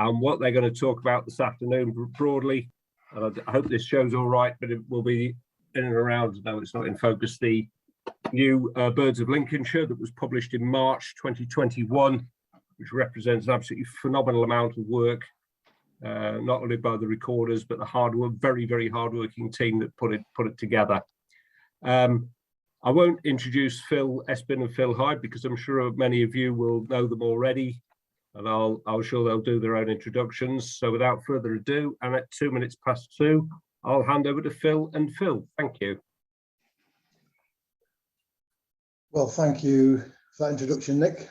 and what they're going to talk about this afternoon broadly. And I hope this show's all right, but it will be in and around, no, it's not in focus, the new Birds of Lincolnshire that was published in March 2021, which represents an absolutely phenomenal amount of work, not only by the recorders, but the very, very hard-working team that put it together. I won't introduce Phil Espin and Phil Hyde because I'm sure many of you will know them already, and I'm sure they'll do their own introductions. So without further ado, and at 2:02, I'll hand over to Phil and Phil. Thank you. Well, thank you for that introduction, Nick.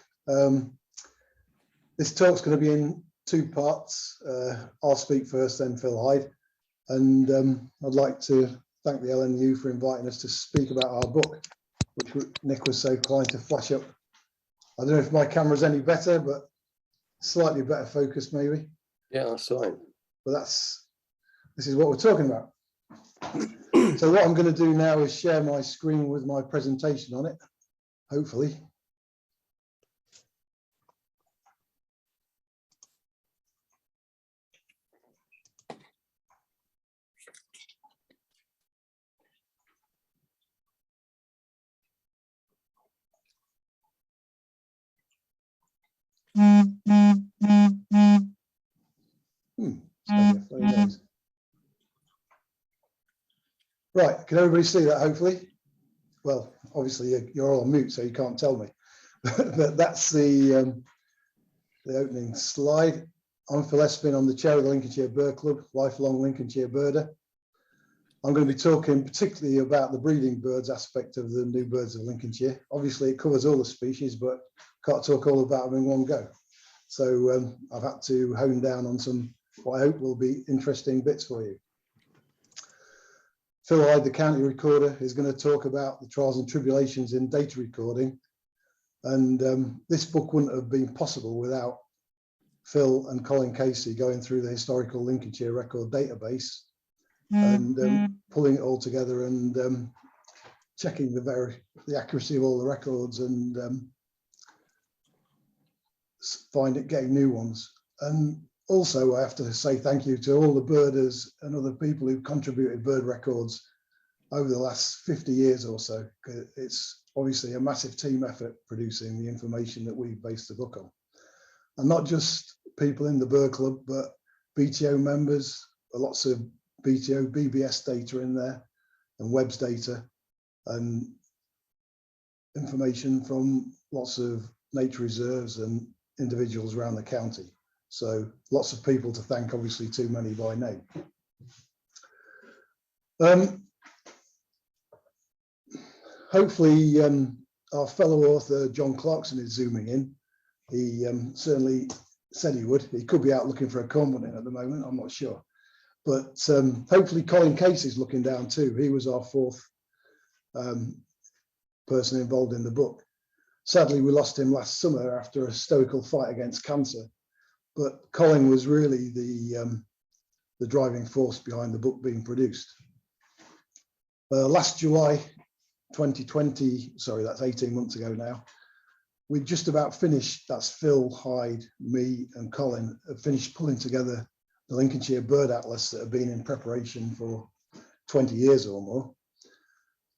This talk's going to be in two parts. I'll speak first, then Phil Hyde. And I'd like to thank the LNU for inviting us to speak about our book, which Nick was so kind to flash up. I don't know if my camera's any better, but slightly better focus maybe. Yeah, that's fine. But this is what we're talking about. So what I'm going to do now is share my screen with my presentation on it, hopefully. Right, can everybody see that, hopefully? Well, obviously you're all on mute, so you can't tell me. But that's the opening slide. I'm Phil Espin, I'm the chair of the Lincolnshire Bird Club, lifelong Lincolnshire birder. I'm going to be talking particularly about the breeding birds aspect of the new Birds of Lincolnshire. Obviously it covers all the species, but can't talk all about them in one go. So I've had to hone down on some, what I hope will be interesting bits for you. Phil Hyde, the county recorder, is going to talk about the trials and tribulations in data recording. And this book wouldn't have been possible without Phil and Colin Casey going through the historical Lincolnshire record database and pulling it all together and checking the accuracy of all the records and getting new ones. And also, I have to say thank you to all the birders and other people who've contributed bird records over the last 50 years or so. It's obviously a massive team effort producing the information that we've based the book on. And not just people in the Bird Club, but BTO members, lots of BTO, BBS data in there, and Webb's data, and information from lots of nature reserves and individuals around the county. So lots of people to thank, obviously too many by name. Hopefully our fellow author John Clarkson is zooming in. He certainly said he would. He could be out looking for a cormorant at the moment, I'm not sure. But hopefully Colin Casey's looking down too. He was our fourth person involved in the book. Sadly, we lost him last summer after a stoical fight against cancer. But Colin was really the driving force behind the book being produced. Last July 2020, sorry, that's 18 months ago now, we just about finished, that's Phil, Hyde, me and Colin, have finished pulling together the Lincolnshire Bird Atlas that have been in preparation for 20 years or more.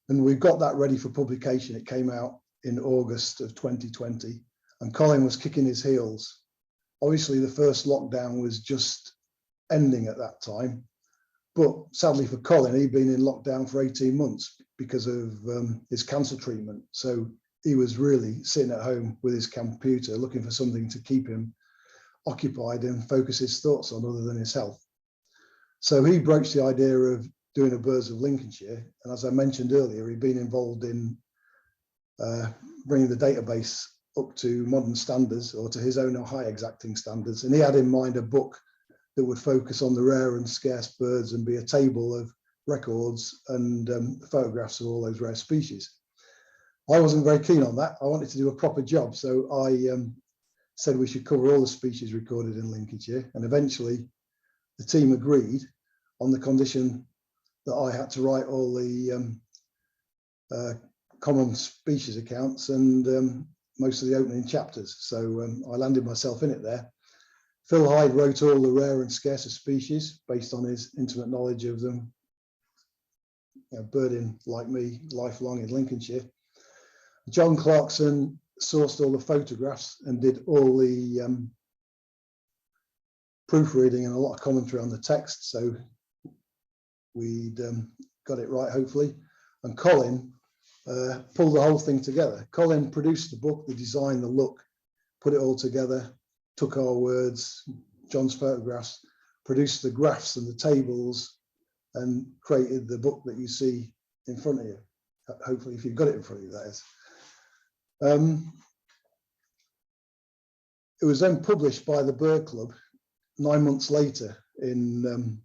And we've got that ready for publication. It came out in August of 2020, and Colin was kicking his heels. Obviously, the first lockdown was just ending at that time. But sadly for Colin, he'd been in lockdown for 18 months because of his cancer treatment. So he was really sitting at home with his computer looking for something to keep him occupied and focus his thoughts on other than his health. So he broached the idea of doing a Birds of Lincolnshire. And as I mentioned earlier, he'd been involved in bringing the database up to modern standards, or to his own high exacting standards. And he had in mind a book that would focus on the rare and scarce birds and be a table of records and photographs of all those rare species. I wasn't very keen on that. I wanted to do a proper job. So I said we should cover all the species recorded in Lincolnshire. And eventually the team agreed on the condition that I had to write all the common species accounts and most of the opening chapters. So I landed myself in it there. Phil Hyde wrote all the rare and scarcer species based on his intimate knowledge of them, birding like me, lifelong in Lincolnshire. John Clarkson sourced all the photographs and did all the proofreading and a lot of commentary on the text, so we'd got it right, hopefully. And Colin pulled the whole thing together. Colin produced the book, the design, the look, put it all together, took our words, John's photographs, produced the graphs and the tables, and created the book that you see in front of you. Hopefully, if you've got it in front of you, that is. It was then published by the Bird Club 9 months later in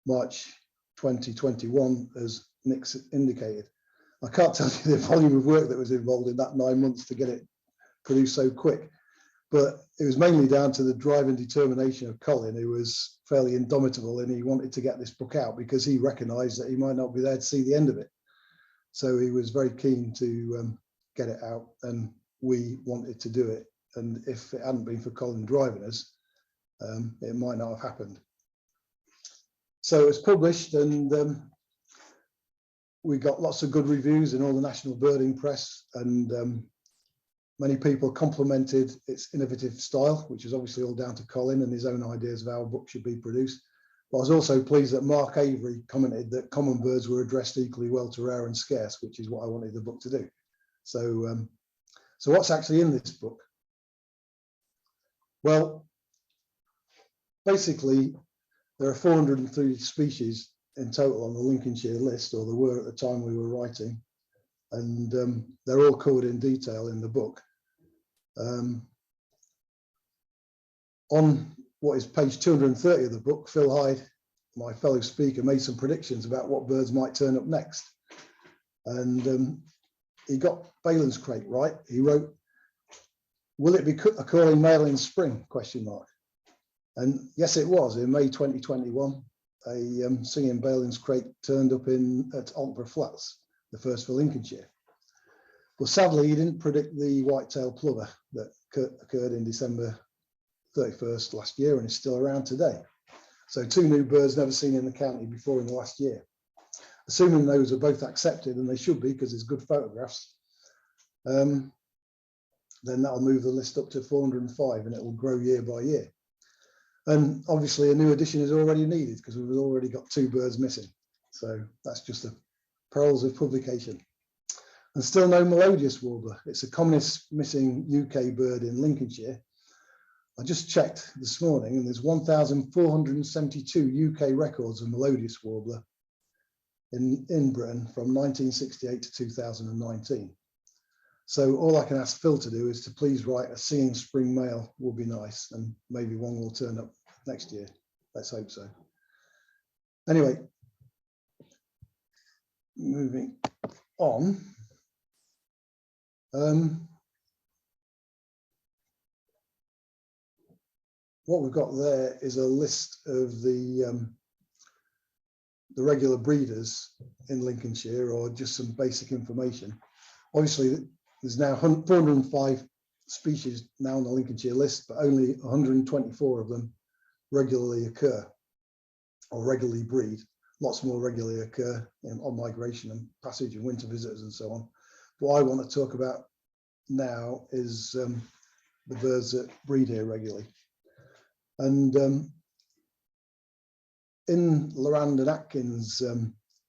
March 2021, as Nick's indicated. I can't tell you the volume of work that was involved in that 9 months to get it produced so quick, but it was mainly down to the drive and determination of Colin, who was fairly indomitable, and he wanted to get this book out because he recognised that he might not be there to see the end of it. So he was very keen to get it out, and we wanted to do it. And if it hadn't been for Colin driving us, it might not have happened. So it's published, and we got lots of good reviews in all the national birding press, and many people complimented its innovative style, which is obviously all down to Colin and his own ideas of how a book should be produced. But I was also pleased that Mark Avery commented that common birds were addressed equally well to rare and scarce, which is what I wanted the book to do. So, so what's actually in this book? Well, basically, there are 403 species in total on the Lincolnshire list, or there were at the time we were writing, and they're all covered in detail in the book. On what is page 230 of the book, Phil Hyde, my fellow speaker, made some predictions about what birds might turn up next. And he got Balin's crate right. He wrote, "Will it be a calling male in spring?" ? And yes, it was. In May 2021, a singing Balin's crate turned up at Alkborough Flats, the first for Lincolnshire. Well, sadly, he didn't predict the white-tailed plover that occurred in December 31st last year and is still around today. So 2 new birds never seen in the county before in the last year. Assuming those are both accepted, and they should be because there's good photographs, then that'll move the list up to 405, and it will grow year by year. And obviously a new addition is already needed because we've already got 2 birds missing. So that's just the perils of publication. And still no melodious warbler. It's the commonest missing UK bird in Lincolnshire. I just checked this morning, and there's 1,472 UK records of melodious warbler in Britain from 1968 to 2019. So all I can ask Phil to do is to please write a singing spring male would be nice, and maybe one will turn up next year. Let's hope so. Anyway, moving on. What we've got there is a list of the regular breeders in Lincolnshire, or just some basic information. Obviously, there's now 405 species now on the Lincolnshire list, but only 124 of them regularly occur or regularly breed. Lots more regularly occur on migration and passage and winter visitors and so on. What I want to talk about now is the birds that breed here regularly. And in Lorand and Atkins'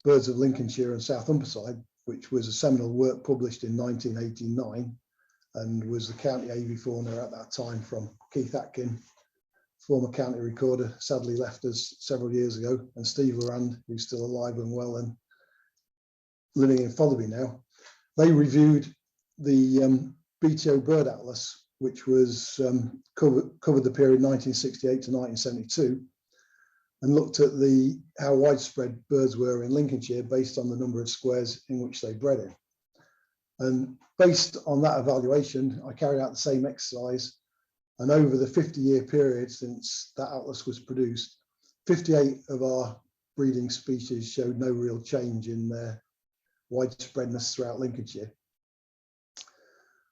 Birds of Lincolnshire and South Humberside, which was a seminal work published in 1989 and was the county avifauna at that time from Keith Atkin, former county recorder, sadly left us several years ago, and Steve Lorand, who's still alive and well and living in Fotherby now. They reviewed the BTO Bird Atlas, which was covered the period 1968 to 1972, and looked at how widespread birds were in Lincolnshire based on the number of squares in which they bred in. And based on that evaluation, I carried out the same exercise, and over the 50-year period since that atlas was produced, 58 of our breeding species showed no real change in their widespreadness throughout Lincolnshire.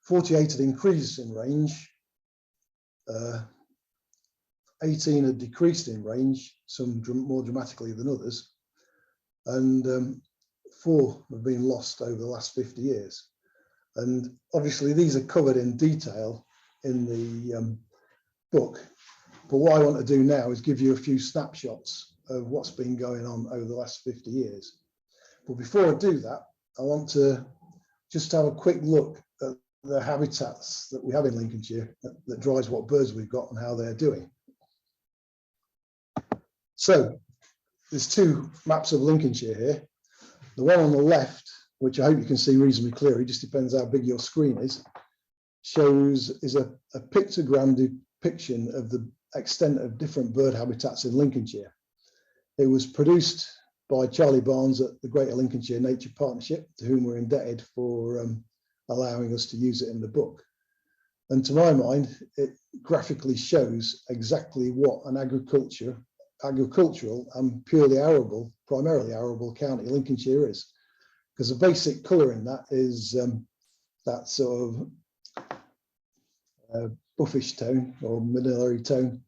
48 had increased in range, 18 had decreased in range, some more dramatically than others, and 4 have been lost over the last 50 years. And obviously these are covered in detail in the book, but what I want to do now is give you a few snapshots of what's been going on over the last 50 years. But before I do that, I want to just have a quick look at the habitats that we have in Lincolnshire that drives what birds we've got and how they're doing. So there's 2 maps of Lincolnshire here. The one on the left, which I hope you can see reasonably clearly, just depends how big your screen is, is a pictogram depiction of the extent of different bird habitats in Lincolnshire. It was produced by Charlie Barnes at the Greater Lincolnshire Nature Partnership, to whom we're indebted for allowing us to use it in the book. And to my mind, it graphically shows exactly what an agricultural and purely arable, primarily arable county Lincolnshire is. Because the basic colour in that is that sort of buffish tone or manillary tone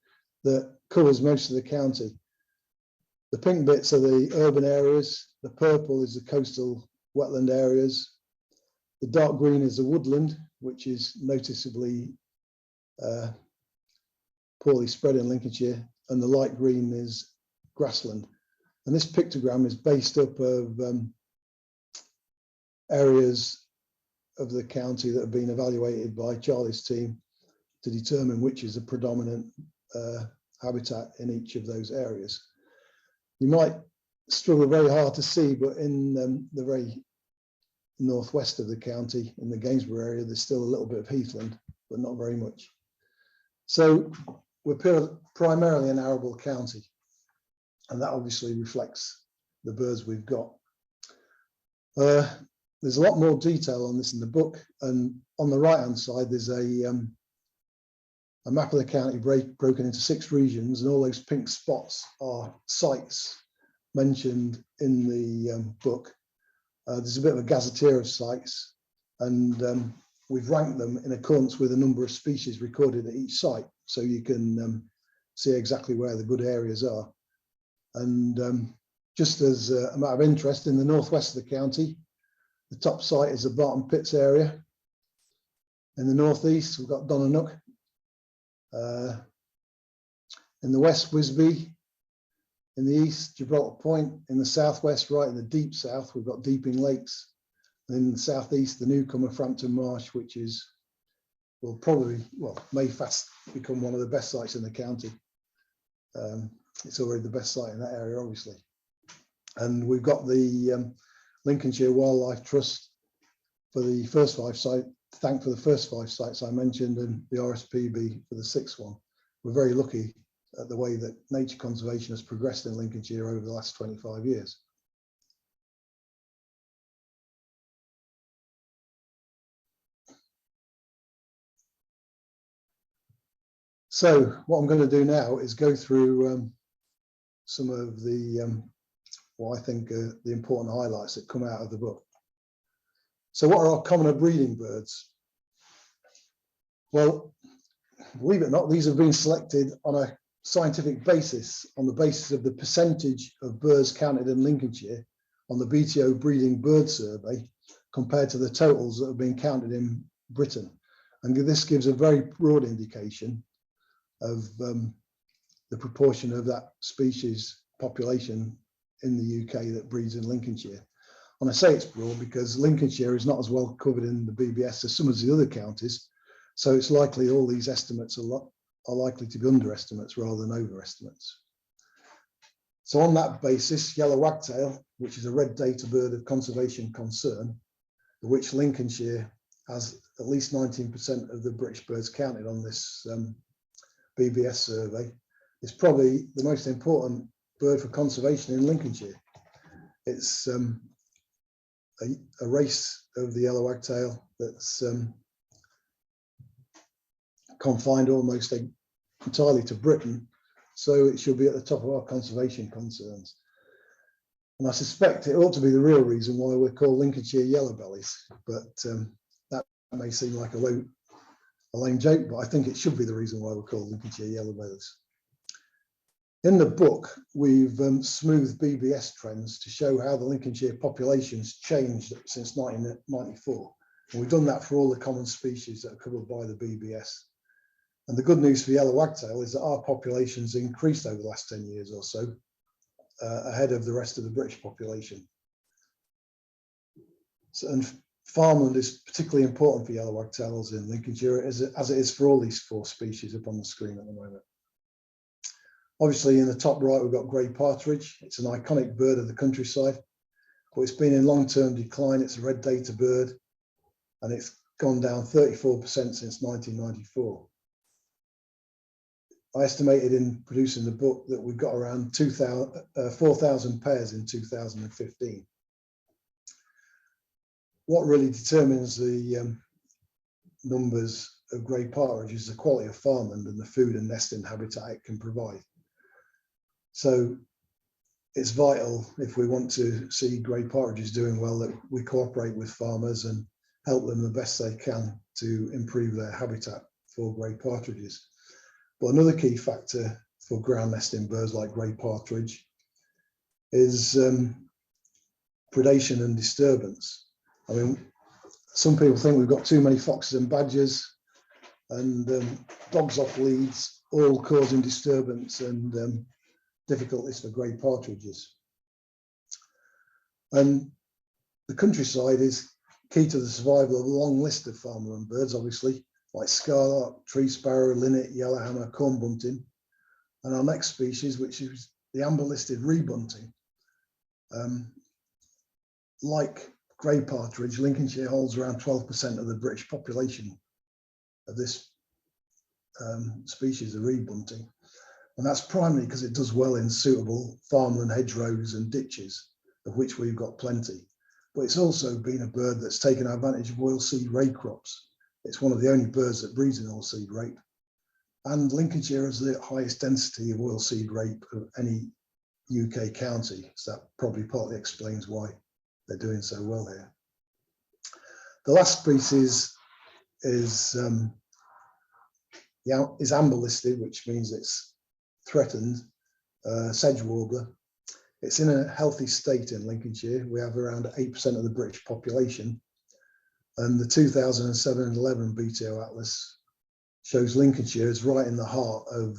that covers most of the county. The pink bits are the urban areas, the purple is the coastal wetland areas, the dark green is the woodland, which is noticeably poorly spread in Lincolnshire, and the light green is grassland. And this pictogram is based up of areas of the county that have been evaluated by Charlie's team to determine which is the predominant habitat in each of those areas. You might struggle very hard to see, but in the very northwest of the county, in the Gainsborough area, there's still a little bit of heathland, but not very much. So we're primarily an arable county, and that obviously reflects the birds we've got. There's a lot more detail on this in the book, and on the right hand side there's a map of the county broken into 6 regions, and all those pink spots are sites mentioned in the book. There's a bit of a gazetteer of sites, and we've ranked them in accordance with the number of species recorded at each site, so you can see exactly where the good areas are. And just as a matter of interest, in the northwest of the county, the top site is the Barton Pits area. In the northeast, we've got Donanook. In the west, Wisbey. In the east, Gibraltar Point. In the southwest, right in the deep south, we've got Deeping Lakes. And in the southeast, the newcomer Frampton Marsh, which is, may fast become one of the best sites in the county. It's already the best site in that area, obviously. And we've got the Lincolnshire Wildlife Trust for the first 5 sites, thank for the first 5 sites I mentioned, and the RSPB for the 6th one. We're very lucky at the way that nature conservation has progressed in Lincolnshire over the last 25 years. So what I'm going to do now is go through some of the what I think are the important highlights that come out of the book. So what are our commoner breeding birds? Well, believe it or not, these have been selected on a scientific basis, on the basis of the percentage of birds counted in Lincolnshire on the BTO breeding bird survey compared to the totals that have been counted in Britain. And this gives a very broad indication of the proportion of that species population in the UK that breeds in Lincolnshire. And I say it's broad because Lincolnshire is not as well covered in the BBS as some of the other counties, so it's likely all these estimates are likely to be underestimates rather than overestimates. So on that basis, yellow wagtail, which is a red data bird of conservation concern, which Lincolnshire has at least 19% of the British birds counted on this BBS survey, is probably the most important bird for conservation in Lincolnshire. It's a race of the yellow wagtail that's confined almost entirely to Britain, so it should be at the top of our conservation concerns. And I suspect it ought to be the real reason why we're called Lincolnshire yellowbellies, but that may seem like a lame joke, but I think it should be the reason why we're called Lincolnshire yellowbellies. In the book, we've smoothed BBS trends to show how the Lincolnshire populations changed since 1994. And we've done that for all the common species that are covered by the BBS. And the good news for yellow wagtail is that our populations increased over the last 10 years or so, ahead of the rest of the British population. So, and farmland is particularly important for yellow wagtails in Lincolnshire, as it is for all these 4 species up on the screen at the moment. Obviously, in the top right, we've got grey partridge. It's an iconic bird of the countryside, but it's been in long-term decline. It's a red data bird, and it's gone down 34% since 1994. I estimated in producing the book that we've got around 4,000 pairs in 2015. What really determines the numbers of grey partridge is the quality of farmland and the food and nesting habitat it can provide. So it's vital, if we want to see grey partridges doing well, that we cooperate with farmers and help them the best they can to improve their habitat for grey partridges. But another key factor for ground nesting birds like grey partridge is predation and disturbance. I mean, some people think we've got too many foxes and badgers and dogs off leads, all causing disturbance and difficulties for grey partridges. And the countryside is key to the survival of a long list of farmland birds, obviously, like scarlet, tree sparrow, linnet, yellowhammer, corn bunting, and our next species, which is the amber-listed rebunting. Like grey partridge, Lincolnshire holds around 12% of the British population of this species of rebunting. And that's primarily because it does well in suitable farmland hedgerows and ditches, of which we've got plenty. But it's also been a bird that's taken advantage of oilseed rape crops. It's one of the only birds that breeds in oilseed rape. And Lincolnshire has the highest density of oilseed rape of any UK county. So that probably partly explains why they're doing so well here. The last species is amber listed, which means it's threatened, sedge warbler. It's in a healthy state in Lincolnshire. We have around 8% of the British population. And the 2007-11 BTO Atlas shows Lincolnshire is right in the heart of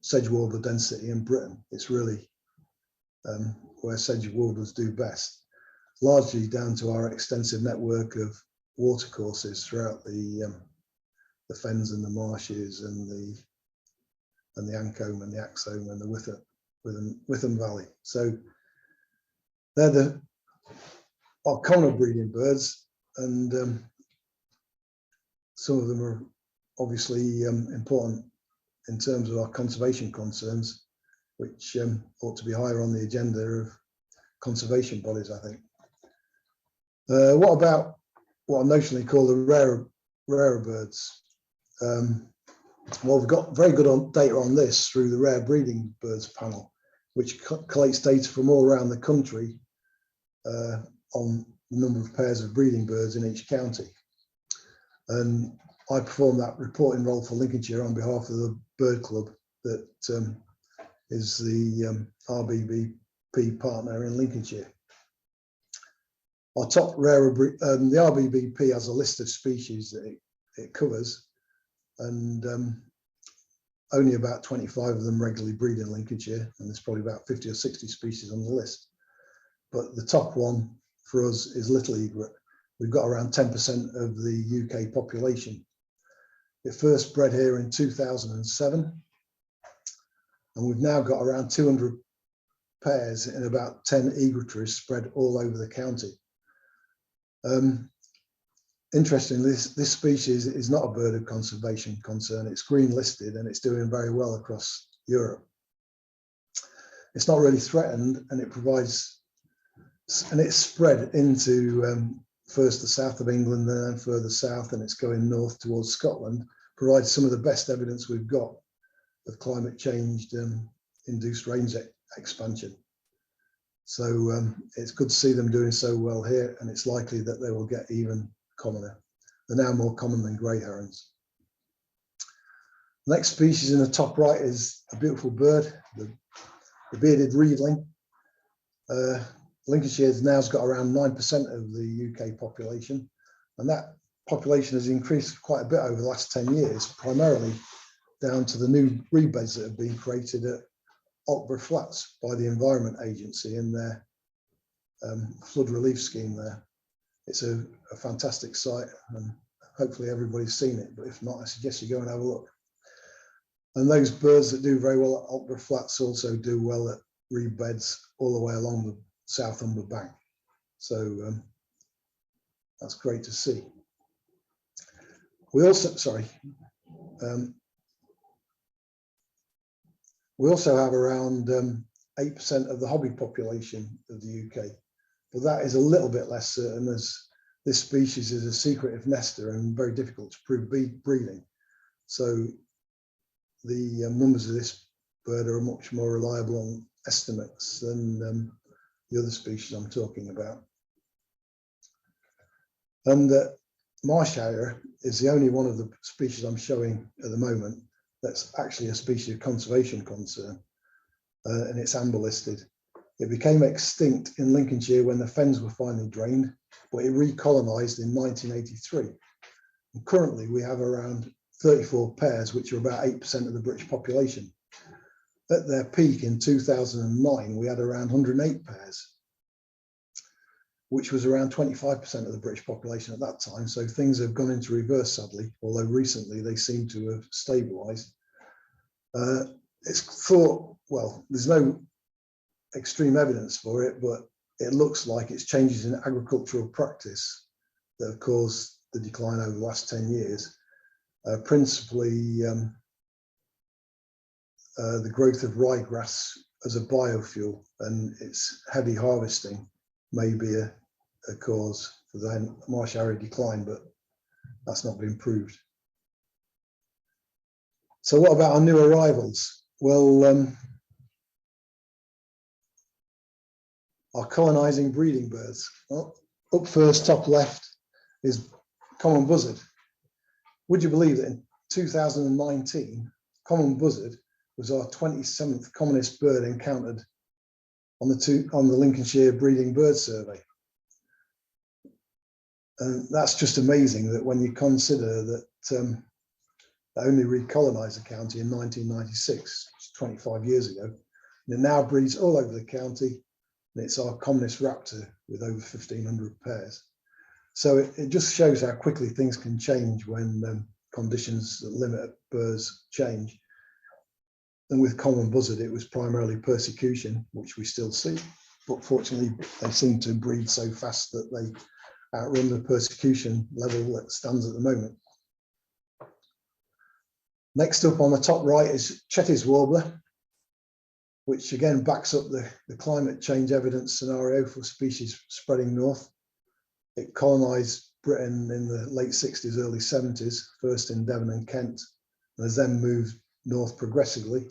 sedge warbler density in Britain. It's really where sedge warblers do best, largely down to our extensive network of watercourses throughout the fens and the marshes and the Ancombe and the Axome and the Witham Valley. So they're our common breeding birds, and some of them are obviously important in terms of our conservation concerns, which ought to be higher on the agenda of conservation bodies, I think. What about what I notionally call the rarer birds? Well, we've got very good data on this through the Rare Breeding Birds panel, which collates data from all around the country on the number of pairs of breeding birds in each county. And I perform that reporting role for Lincolnshire on behalf of the Bird Club that is the RBBP partner in Lincolnshire. Our top rarer breed, the RBBP has a list of species that it covers, and only about 25 of them regularly breed in Lincolnshire, and there's probably about 50 or 60 species on the list. But the top one for us is little egret. We've got around 10% of the UK population. It first bred here in 2007, and we've now got around 200 pairs in about 10 egreteries spread all over the county. Interestingly, this species is not a bird of conservation concern. It's green listed and it's doing very well across Europe. It's not really threatened, and it provides, and it's spread into first the south of England, then further south, and it's going north towards Scotland, provides some of the best evidence we've got of climate change induced range expansion. So it's good to see them doing so well here, and it's likely that they will get even commoner. They're now more common than grey herons. The next species in the top right is a beautiful bird, the bearded reedling. Lincolnshire's now got around 9% of the UK population, and that population has increased quite a bit over the last 10 years, primarily down to the new breed beds that have been created at Alkborough Flats by the Environment Agency in their flood relief scheme there. It's a fantastic site, and hopefully everybody's seen it, but if not, I suggest you go and have a look. And those birds that do very well at Alkborough Flats also do well at reed beds all the way along the South Humber bank. So that's great to see. We also, we also have around 8% of the hobby population of the UK, but that is a little bit less certain, as this species is a secretive nester and very difficult to prove breeding. So the numbers of this bird are much more reliable on estimates than the other species I'm talking about. And marsh harrier is the only one of the species I'm showing at the moment that's actually a species of conservation concern, and it's amber listed. It became extinct in Lincolnshire when the fens were finally drained, but it recolonised in 1983. And currently we have around 34 pairs, which are about 8% of the British population. At their peak in 2009, we had around 108 pairs, which was around 25% of the British population at that time. So things have gone into reverse, sadly, although recently they seem to have stabilised. It's thought, well, there's no extreme evidence for it, but it looks like it's changes in agricultural practice that have caused the decline over the last 10 years. Principally, the growth of ryegrass as a biofuel and its heavy harvesting may be a cause for the marsh harrier decline, but that's not been proved. So what about our new arrivals? Well, our colonising breeding birds. Well, up first, top left, is common buzzard. Would you believe that in 2019, common buzzard was our 27th commonest bird encountered on the Lincolnshire Breeding Bird Survey? And that's just amazing, that when you consider that they only recolonised the county in 1996, 25 years ago, and it now breeds all over the county, and it's our commonest raptor with over 1,500 pairs. So it just shows how quickly things can change when conditions that limit birds change. And with common buzzard, it was primarily persecution, which we still see, but fortunately they seem to breed so fast that they outrun the persecution level that stands at the moment. Next up on the top right is Chetty's warbler, which again backs up the climate change evidence scenario for species spreading north. It colonised Britain in the late 60s, early 70s, first in Devon and Kent, and has then moved north progressively.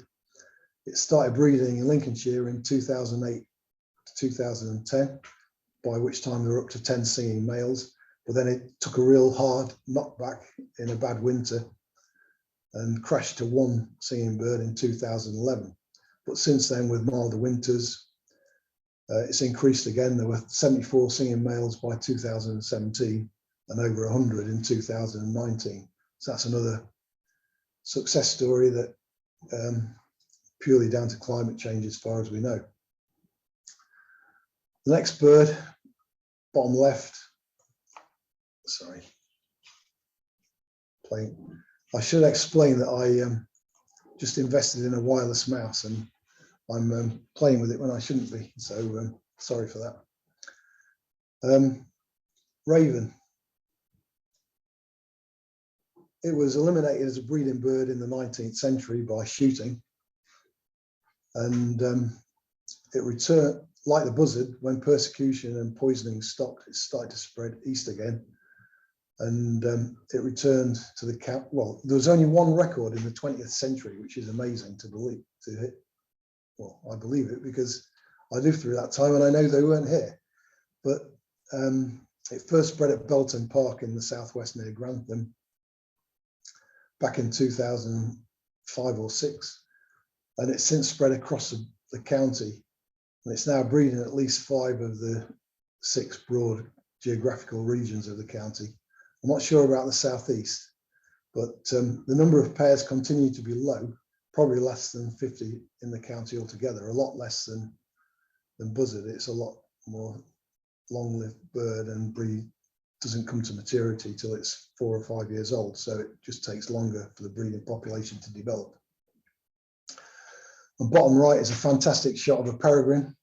It started breeding in Lincolnshire in 2008 to 2010, by which time there were up to 10 singing males, but then it took a real hard knockback in a bad winter and crashed to one singing bird in 2011. But since then, with milder winters, it's increased again. There were 74 singing males by 2017 and over 100 in 2019. So that's another success story that purely down to climate change as far as we know. The next bird, bottom left, sorry, playing. I should explain that I just invested in a wireless mouse and I'm playing with it when I shouldn't be, so sorry for that. Raven. It was eliminated as a breeding bird in the 19th century by shooting, and it returned, like the buzzard, when persecution and poisoning stopped. It started to spread east again, and it returned to the camp. Well, there was only one record in the 20th century, which is amazing to believe. Well, I believe it because I lived through that time and I know they weren't here. But it first spread at Belton Park in the southwest near Grantham back in 2000, 5 or 6, and it's since spread across the county, and it's now breeding at least 5 of the 6 broad geographical regions of the county. I'm not sure about the southeast, but the number of pairs continue to be low, probably less than 50 in the county altogether, a lot less than buzzard. It's a lot more long-lived bird, and breed doesn't come to maturity till it's 4 or 5 years old, so it just takes longer for the breeding population to develop. And bottom right is a fantastic shot of a peregrine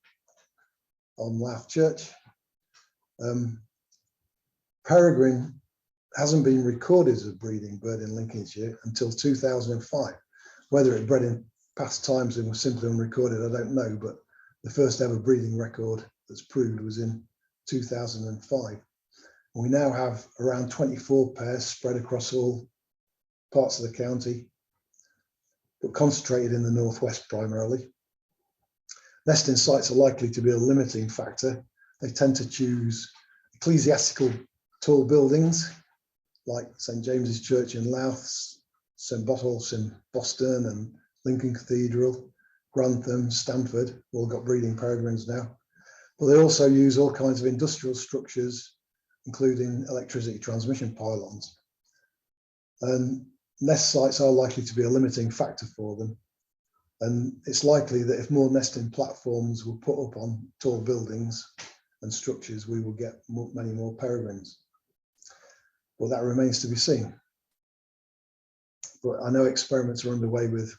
on Louth Church. Peregrine hasn't been recorded as a breeding bird in Lincolnshire until 2005. Whether it bred in past times and was simply unrecorded, I don't know, but the first ever breeding record that's proved was in 2005. And we now have around 24 pairs spread across all parts of the county, but concentrated in the northwest primarily. Nesting sites are likely to be a limiting factor. They tend to choose ecclesiastical tall buildings like St James's Church in Louth, St Botolph's in Boston, and Lincoln Cathedral, Grantham, Stamford, all got breeding peregrines now. But they also use all kinds of industrial structures, including electricity transmission pylons. And nest sites are likely to be a limiting factor for them. And it's likely that if more nesting platforms were put up on tall buildings and structures, we will get many more peregrines. Well, that remains to be seen. But I know experiments are underway with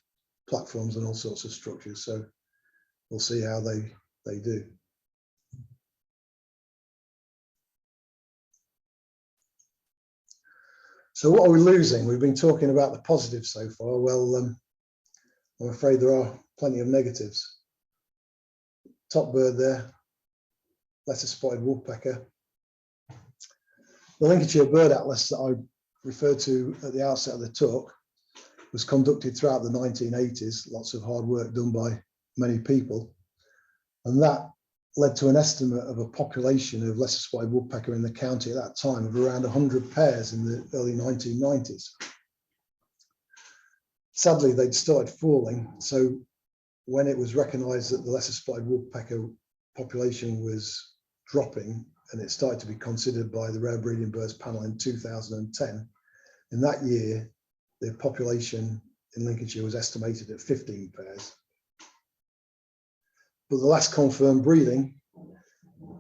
platforms and all sorts of structures, so we'll see how they do. So what are we losing? We've been talking about the positives so far. Well, I'm afraid there are plenty of negatives. Top bird there, lesser spotted woodpecker. The Lincolnshire Bird Atlas that I referred to at the outset of the talk was conducted throughout the 1980s, lots of hard work done by many people. And that led to an estimate of a population of lesser spotted woodpecker in the county at that time of around 100 pairs in the early 1990s. Sadly, they'd started falling. So when it was recognised that the lesser spotted woodpecker population was dropping, and it started to be considered by the Rare Breeding Birds panel in 2010, in that year, the population in Lincolnshire was estimated at 15 pairs. But the last confirmed breeding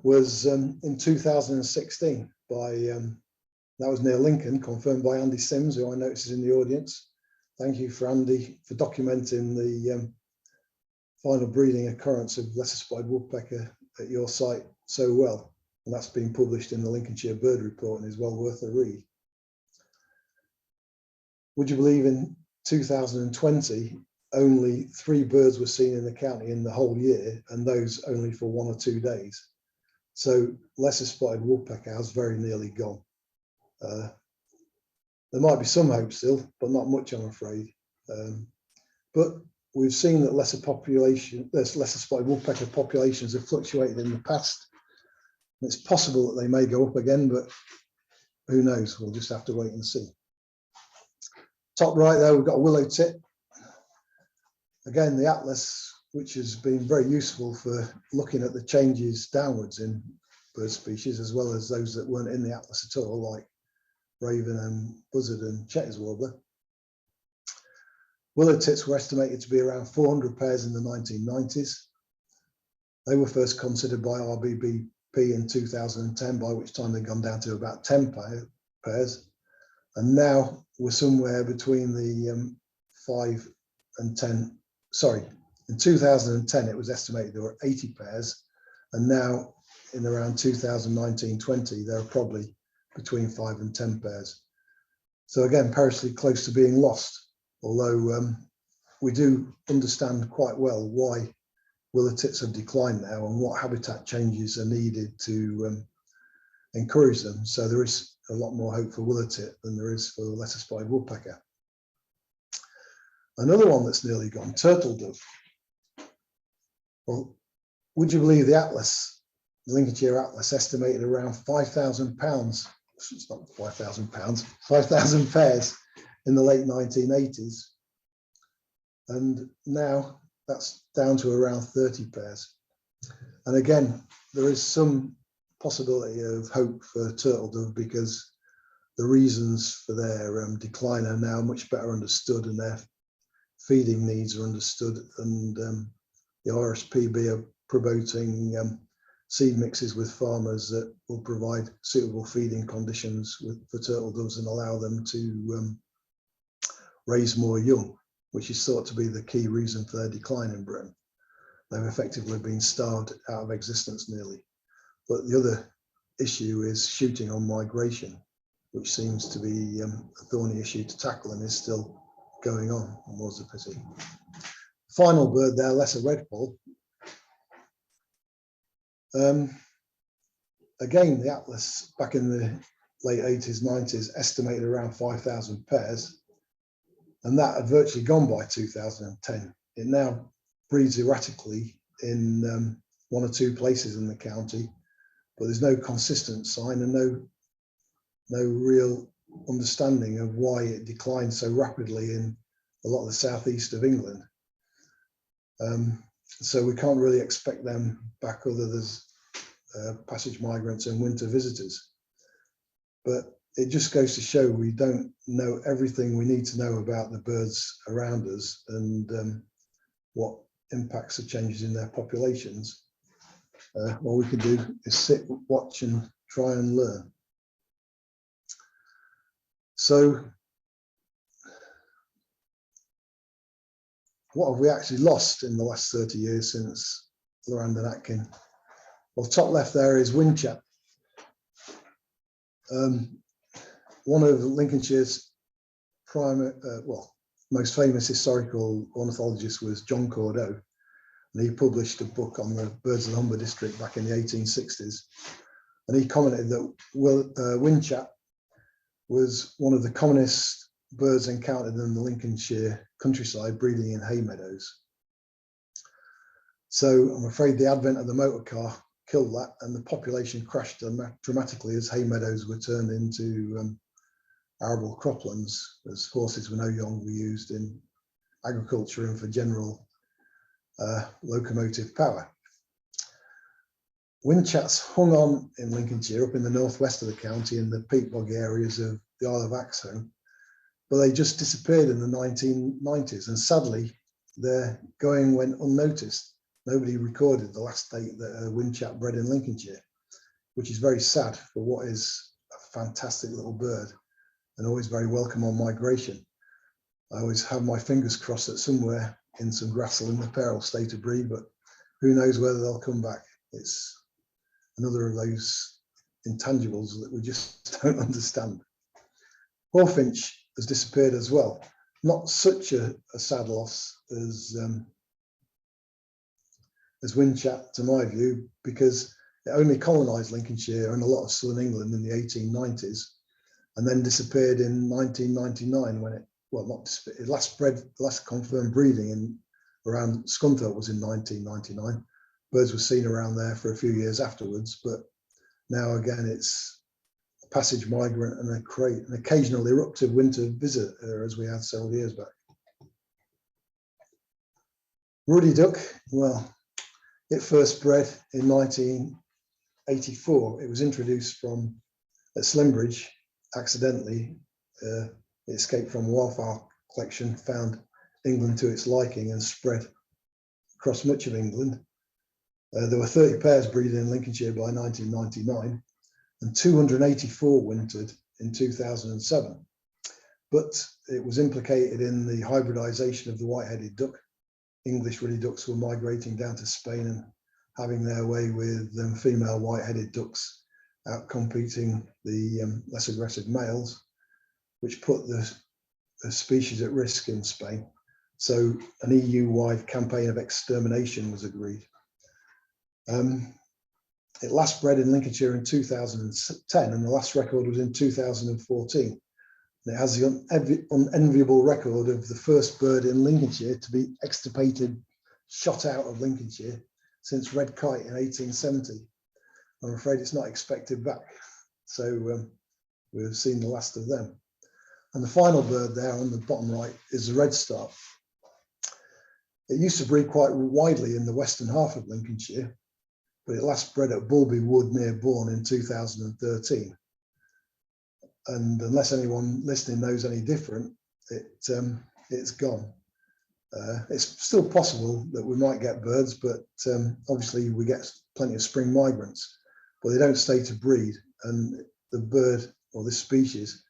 was in 2016 by, that was near Lincoln, confirmed by Andy Sims, who I notice is in the audience. Thank you for Andy for documenting the final breeding occurrence of lesser spotted woodpecker at your site so well. And that's been published in the Lincolnshire Bird Report and is well worth a read. Would you believe in 2020, only 3 birds were seen in the county in the whole year, and those only for 1 or 2 days. So lesser spotted woodpecker has very nearly gone. There might be some hope still, but not much, I'm afraid. But we've seen that lesser spotted woodpecker populations have fluctuated in the past. It's possible that they may go up again, but who knows? We'll just have to wait and see. Top right there, we've got a willow tit. Again, the atlas, which has been very useful for looking at the changes downwards in bird species, as well as those that weren't in the atlas at all, like raven and buzzard and Chetty's warbler. Willow tits were estimated to be around 400 pairs in the 1990s. They were first considered by RBBP in 2010, by which time they'd gone down to about 10 pairs. And now we're somewhere between the 5 and 10. Sorry, in 2010, it was estimated there were 80 pairs. And now in around 2019-20, there are probably between 5 and 10 pairs. So again, perilously close to being lost, although we do understand quite well why willow tits have declined now and what habitat changes are needed to encourage them. So there is a lot more hope for willow tit than there is for lesser spotted woodpecker. Another one that's nearly gone, turtle dove. Well, would you believe the atlas, the Lincolnshire Atlas, estimated around £5,000, it's not £5,000, 5,000 pairs in the late 1980s. and now that's down to around 30 pairs. And again, there is some possibility of hope for turtle dove because the reasons for their decline are now much better understood, and their feeding needs are understood, and the RSPB are promoting seed mixes with farmers that will provide suitable feeding conditions for turtle doves and allow them to raise more young, which is thought to be the key reason for their decline in Britain. They've effectively been starved out of existence nearly. But the other issue is shooting on migration, which seems to be a thorny issue to tackle and is still going on, and was a pity. Final bird there, lesser redpoll. Again, the atlas back in the late 80s, 90s estimated around 5,000 pairs, and that had virtually gone by 2010. It now breeds erratically in one or two places in the county, but there's no consistent sign and no real understanding of why it declined so rapidly in a lot of the southeast of England. So we can't really expect them back other than passage migrants and winter visitors. But it just goes to show we don't know everything we need to know about the birds around us and what impacts the changes in their populations. All we can do is sit, watch and try and learn. So what have we actually lost in the last 30 years since Lorand and Atkin? Well, top left there is windchat. One of Lincolnshire's most famous historical ornithologists was John Cordeaux, and he published a book on the birds of the Humber district back in the 1860s. And he commented that windchat was one of the commonest birds encountered in the Lincolnshire countryside, breeding in hay meadows. So I'm afraid the advent of the motor car killed that, and the population crashed dramatically as hay meadows were turned into arable croplands, as horses were no longer used in agriculture and for general locomotive power. Windchats hung on in Lincolnshire, up in the northwest of the county in the peat bog areas of the Isle of Axholme, but they just disappeared in the 1990s, and sadly their going went unnoticed. Nobody recorded the last date that a windchat bred in Lincolnshire, which is very sad for what is a fantastic little bird and always very welcome on migration. I always have my fingers crossed that somewhere in some grassland the pair will stay to breed, but who knows whether they'll come back. It's another of those intangibles that we just don't understand. Hawfinch has disappeared as well. Not such a sad loss as windchat, to my view, because it only colonised Lincolnshire and a lot of southern England in the 1890s, and then disappeared in 1999 when it last confirmed breeding in around Scunthorpe was in 1999. Birds were seen around there for a few years afterwards, but now again it's a passage migrant and an occasional eruptive winter visitor, as we had several years back. Ruddy duck, well, it first bred in 1984. It was introduced at Slimbridge accidentally. It escaped from a wildfowl collection, found England to its liking and spread across much of England. There were 30 pairs breeding in Lincolnshire by 1999 and 284 wintered in 2007. But it was implicated in the hybridization of the white-headed duck. English ruddy ducks were migrating down to Spain and having their way with female white-headed ducks out competing the less aggressive males, which put the species at risk in Spain. So an EU-wide campaign of extermination was agreed. It last bred in Lincolnshire in 2010, and the last record was in 2014. And it has the unenviable record of the first bird in Lincolnshire to be extirpated, shot out of Lincolnshire since Red Kite in 1870. I'm afraid it's not expected back. So we've seen the last of them. And the final bird there on the bottom right is the redstart. It used to breed quite widely in the western half of Lincolnshire, but it last bred at Bulby Wood near Bourne in 2013. And unless anyone listening knows any different, it's gone. It's still possible that we might get birds, but obviously we get plenty of spring migrants, but they don't stay to breed. And the bird, or this species,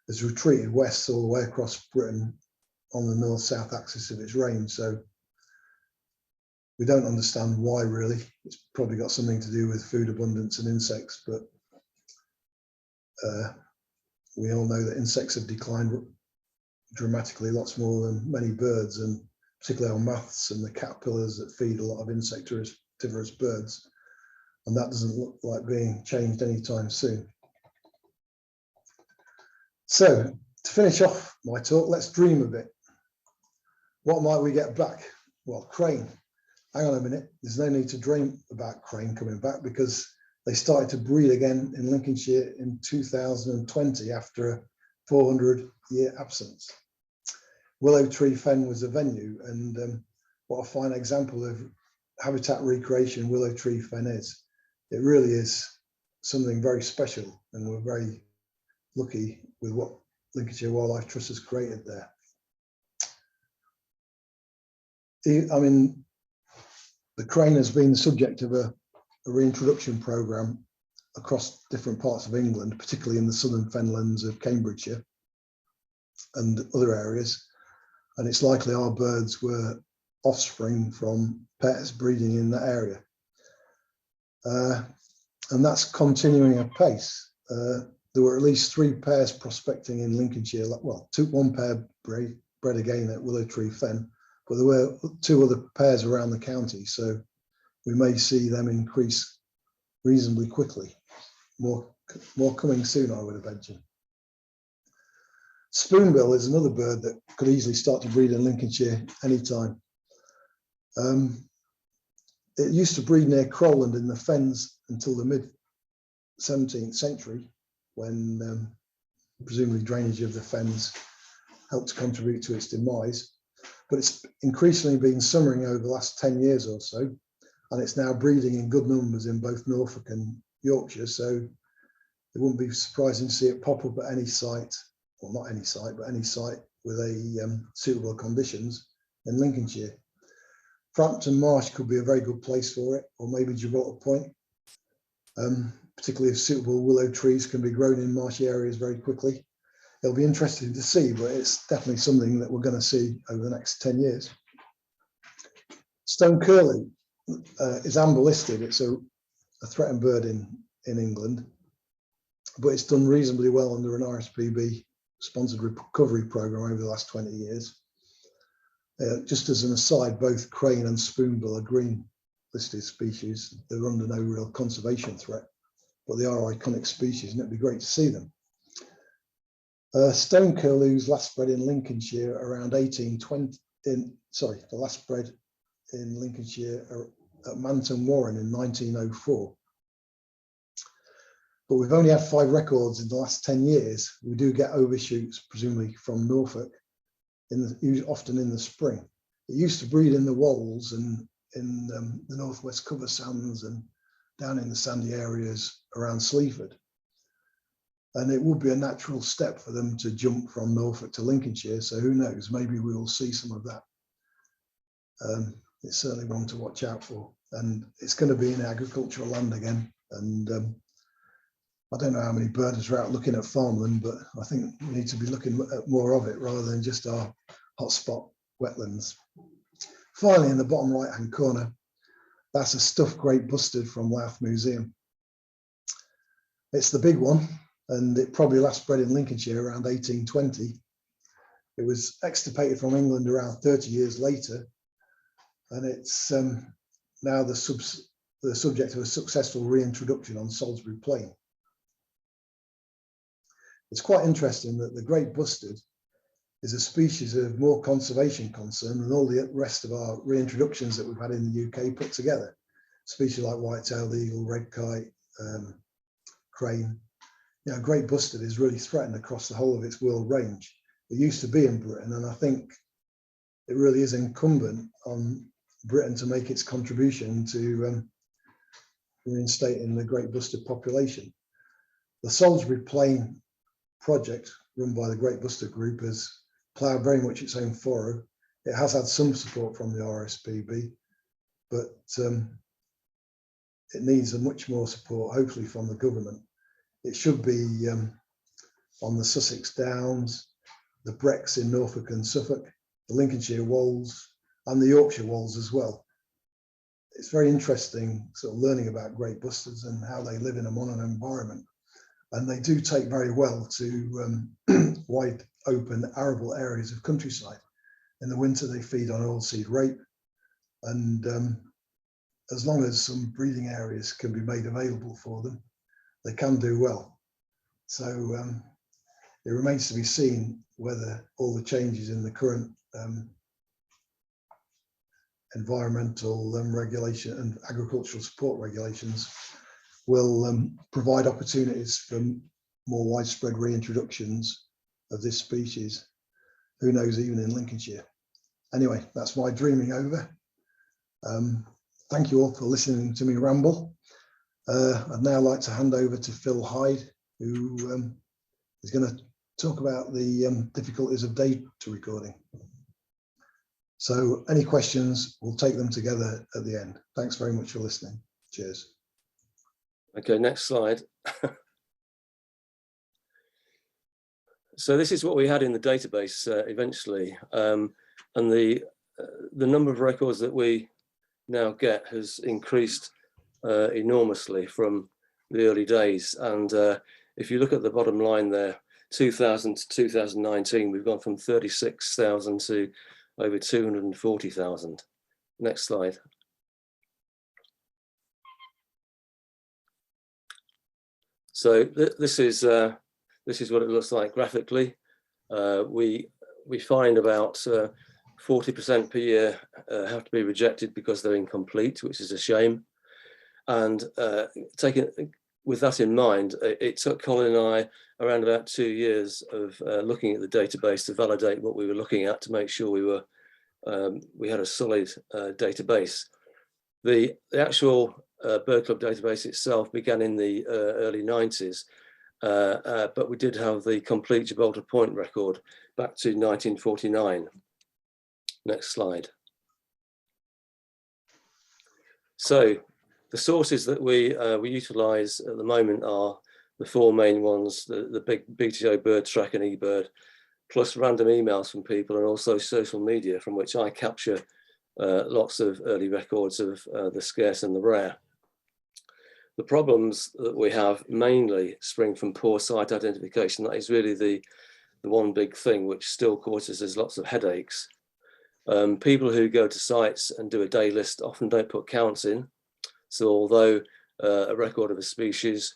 has retreated west all the way across Britain on the north-south axis of its range. So we don't understand why, really. It's probably got something to do with food abundance and insects, but we all know that insects have declined dramatically, lots more than many birds, and particularly on moths and the caterpillars that feed a lot of insectivorous birds. And that doesn't look like being changed anytime soon. So to finish off my talk, let's dream a bit. What might we get back? Well, crane. Hang on a minute. There's no need to dream about crane coming back, because they started to breed again in Lincolnshire in 2020 after a 400-year absence. Willow Tree Fen was a venue, and what a fine example of habitat recreation Willow Tree Fen is. It really is something very special, and we're very lucky with what Lincolnshire Wildlife Trust has created there. I mean, the crane has been the subject of a reintroduction programme across different parts of England, particularly in the southern fenlands of Cambridgeshire and other areas. And it's likely our birds were offspring from pairs breeding in that area. And that's continuing apace. There were at least 3 pairs prospecting in Lincolnshire. Well, one pair bred again at Willow Tree Fen, but there were 2 other pairs around the county. So we may see them increase reasonably quickly. More coming soon, I would imagine. Spoonbill is another bird that could easily start to breed in Lincolnshire anytime. It used to breed near Crowland in the fens until the mid-17th century, when presumably drainage of the fens helped contribute to its demise. But it's increasingly been summering over the last 10 years or so, and it's now breeding in good numbers in both Norfolk and Yorkshire. So it wouldn't be surprising to see it pop up at any site, well, not any site, but any site with a suitable conditions in Lincolnshire. Frampton Marsh could be a very good place for it, or maybe Gibraltar Point, particularly if suitable willow trees can be grown in marshy areas very quickly. It'll be interesting to see, but it's definitely something that we're going to see over the next 10 years. Stone curlew is amber listed. It's a threatened bird in England, but it's done reasonably well under an RSPB sponsored recovery program over the last 20 years. Just as an aside, both crane and spoonbill are green listed species. They're under no real conservation threat, but they are iconic species, and it'd be great to see them. Stone curlews last bred in Lincolnshire around 1820. The last bred in Lincolnshire at Manton Warren in 1904. But we've only had 5 records in the last 10 years. We do get overshoots, presumably from Norfolk, often in the spring. It used to breed in the Wolds and in the northwest cover sands and down in the sandy areas around Sleaford. And it would be a natural step for them to jump from Norfolk to Lincolnshire. So who knows, maybe we will see some of that. It's certainly one to watch out for. And it's going to be in agricultural land again. And I don't know how many birders are out looking at farmland, but I think we need to be looking at more of it rather than just our hotspot wetlands. Finally, in the bottom right-hand corner, that's a stuffed great bustard from Louth Museum. It's the big one, and it probably last bred in Lincolnshire around 1820. It was extirpated from England around 30 years later, and it's now the subject of a successful reintroduction on Salisbury Plain. It's quite interesting that the great bustard is a species of more conservation concern than all the rest of our reintroductions that we've had in the UK put together. Species like white-tailed eagle, red kite, crane. You know, great bustard is really threatened across the whole of its world range. It used to be in Britain, and I think it really is incumbent on Britain to make its contribution to reinstating the great bustard population. The Salisbury Plain project, run by the Great Bustard Group, has ploughed very much its own furrow. It has had some support from the RSPB, but it needs a much more support, hopefully from the government. It should be on the Sussex Downs, the Brecks in Norfolk and Suffolk, the Lincolnshire Wolds, and the Yorkshire Wolds as well. It's very interesting sort of learning about great bustards and how they live in a modern environment. And they do take very well to wide open arable areas of countryside. In the winter, they feed on oilseed rape. And as long as some breeding areas can be made available for them, they can do well. So it remains to be seen whether all the changes in the current environmental regulation and agricultural support regulations will provide opportunities for more widespread reintroductions of this species. Who knows, even in Lincolnshire. Anyway, that's my dreaming over. Thank you all for listening to me ramble. I'd now like to hand over to Phil Hyde, who is going to talk about the difficulties of data recording. So any questions, we'll take them together at the end. Thanks very much for listening. Cheers. Okay, next slide. So this is what we had in the database eventually, and the number of records that we now get has increased enormously from the early days. And if you look at the bottom line there, 2000 to 2019, we've gone from 36,000 to over 240,000. Next slide. So this is what it looks like graphically. We find about 40% per year have to be rejected because they're incomplete, which is a shame. And with that in mind, it took Colin and I around about 2 years of looking at the database to validate what we were looking at, to make sure we had a solid database. The actual Bird Club database itself began in the early 90s, but we did have the complete Gibraltar Point record back to 1949. Next slide. So the sources that we utilise at the moment are the four main ones: the big BTO Bird Track and eBird, plus random emails from people, and also social media, from which I capture lots of early records of the scarce and the rare. The problems that we have mainly spring from poor site identification. That is really the one big thing which still causes us lots of headaches. People who go to sites and do a day list often don't put counts in. So although a record of a species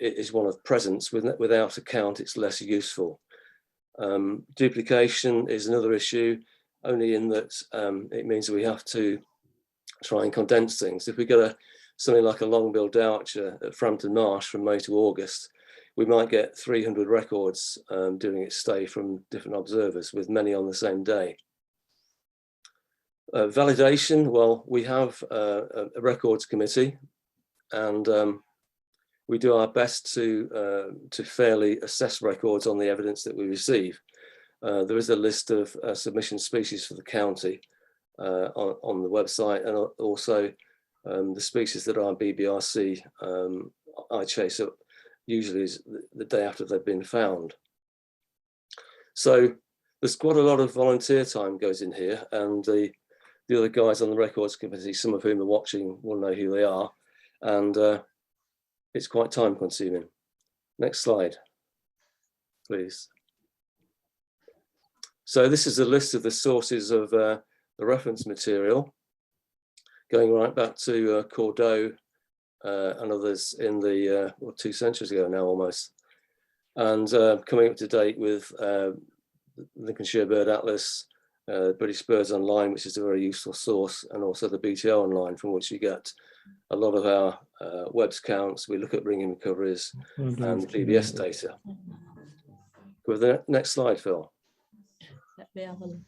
is one of presence, without a count, it's less useful. Duplication is another issue, only in that it means we have to try and condense things. If we get something like a long-billed archer at Frampton Marsh from May to August, we might get 300 records during its stay from different observers, with many on the same day. Validation, well, we have a records committee, and we do our best to fairly assess records on the evidence that we receive. There is a list of submission species for the county on the website, and also the species that are BBRC I chase up usually is the day after they've been found. So there's quite a lot of volunteer time goes in here, and the other guys on the records committee, some of whom are watching, will know who they are, and it's quite time consuming. Next slide, please. So this is a list of the sources of the reference material, going right back to Cordeaux and others in the 2 centuries ago now almost, and coming up to date with Lincolnshire Bird Atlas, British Birds Online, which is a very useful source, and also the BTO Online, from which you get a lot of our webs counts. We look at ringing recoveries and PBS data. With the next slide, Phil. Let me have a look.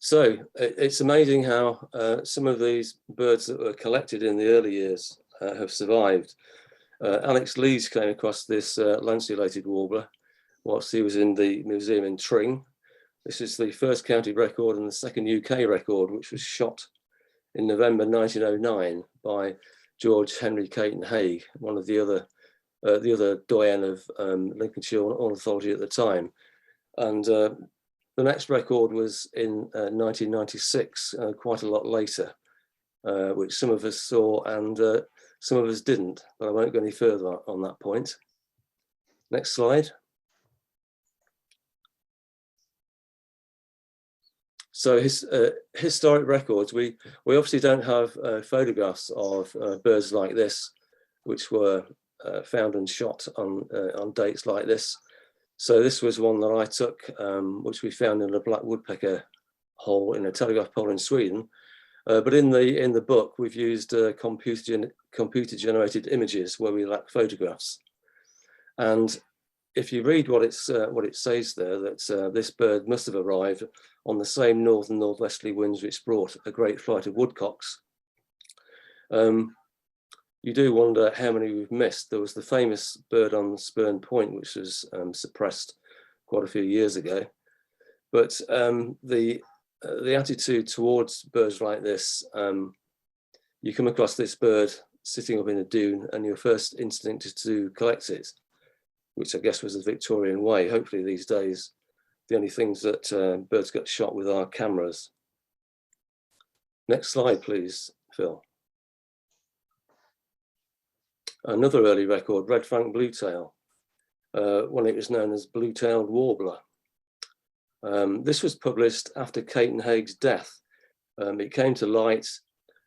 So it's amazing how some of these birds that were collected in the early years have survived. Alex Lees came across this lanceolated warbler whilst he was in the museum in Tring. This is the first county record and the second UK record, which was shot in November 1909 by George Henry Caton Haig, one of the other doyen of Lincolnshire ornithology at the time. And the next record was in 1996, quite a lot later, which some of us saw and some of us didn't, but I won't go any further on that point. Next slide. So historic records, we obviously don't have photographs of birds like this, which were found and shot on dates like this. So this was one that I took, which we found in a black woodpecker hole in a telegraph pole in Sweden. But in the book, we've used computer generated images where we lack photographs. And if you read what it says there, that this bird must have arrived on the same north and northwesterly winds which brought a great flight of woodcocks. You do wonder how many we've missed. There was the famous bird on Spurn Point, which was suppressed quite a few years ago. But the attitude towards birds like this, you come across this bird sitting up in a dune and your first instinct is to collect it, which I guess was the Victorian way. Hopefully these days, the only things that birds get shot with are cameras. Next slide, please, Phil. Another early record, red-franked bluetail, when it was known as blue-tailed warbler. This was published after Caton Haig's death. It came to light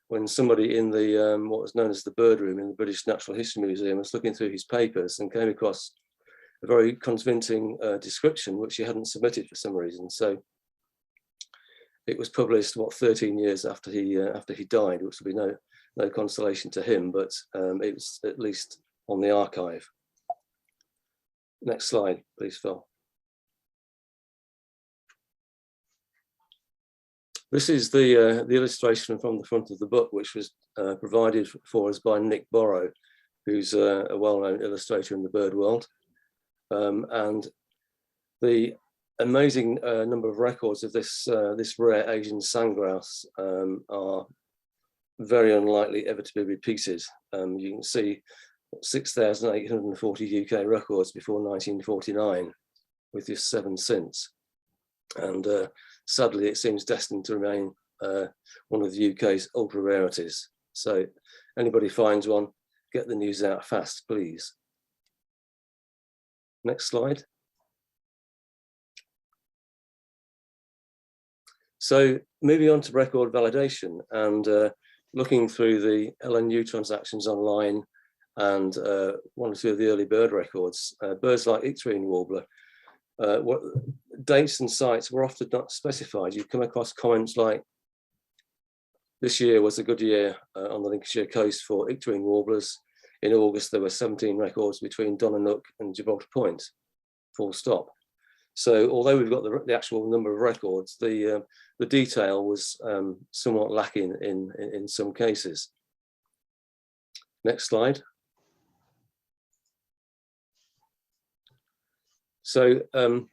when somebody in the what was known as the bird room in the British Natural History Museum was looking through his papers and came across a very convincing description which he hadn't submitted for some reason. So it was published 13 years after he died, which will be no consolation to him, but it was at least on the archive. Next slide, please, Phil. This is the illustration from the front of the book, which was provided for us by Nick Borrow, who's a well-known illustrator in the bird world. And the amazing number of records of this rare Asian sandgrouse are very unlikely ever to be repeated. You can see 6,840 UK records before 1949, with just 7 since. And sadly, it seems destined to remain one of the UK's ultra rarities. So anybody finds one, get the news out fast, please. Next slide. So moving on to record validation and looking through the LNU transactions online and one or two of the early bird records, birds like Icterine warbler, what dates and sites were often not specified. You come across comments like, this year was a good year on the Lincolnshire coast for Icterine warblers. In August, there were 17 records between Donanook and Gibraltar Point, full stop. So although we've got the actual number of records, the detail was somewhat lacking in some cases. Next slide. So the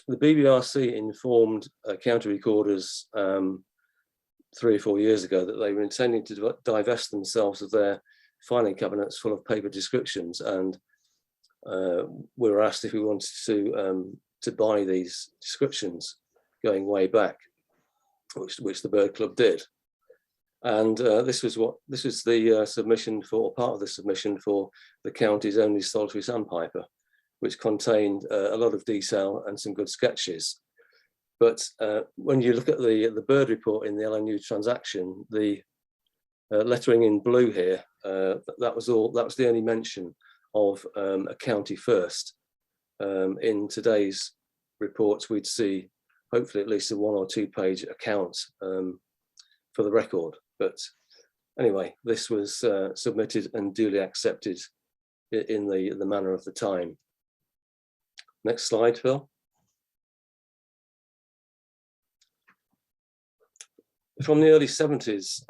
BBRC informed county recorders 3 or 4 years ago that they were intending to divest themselves of their filing cabinets full of paper descriptions, and we were asked if we wanted to buy these descriptions going way back, which the Bird Club did. And this was the submission for, part of the submission for the county's only solitary sandpiper, which contained a lot of detail and some good sketches. But when you look at the bird report in the LNU transaction, the lettering in blue here, that was the only mention of a county first. In today's reports, we'd see hopefully at least a 1 or 2 page account for the record. But anyway, this was submitted and duly accepted in the manner of the time. Next slide, Phil. From the early 70s,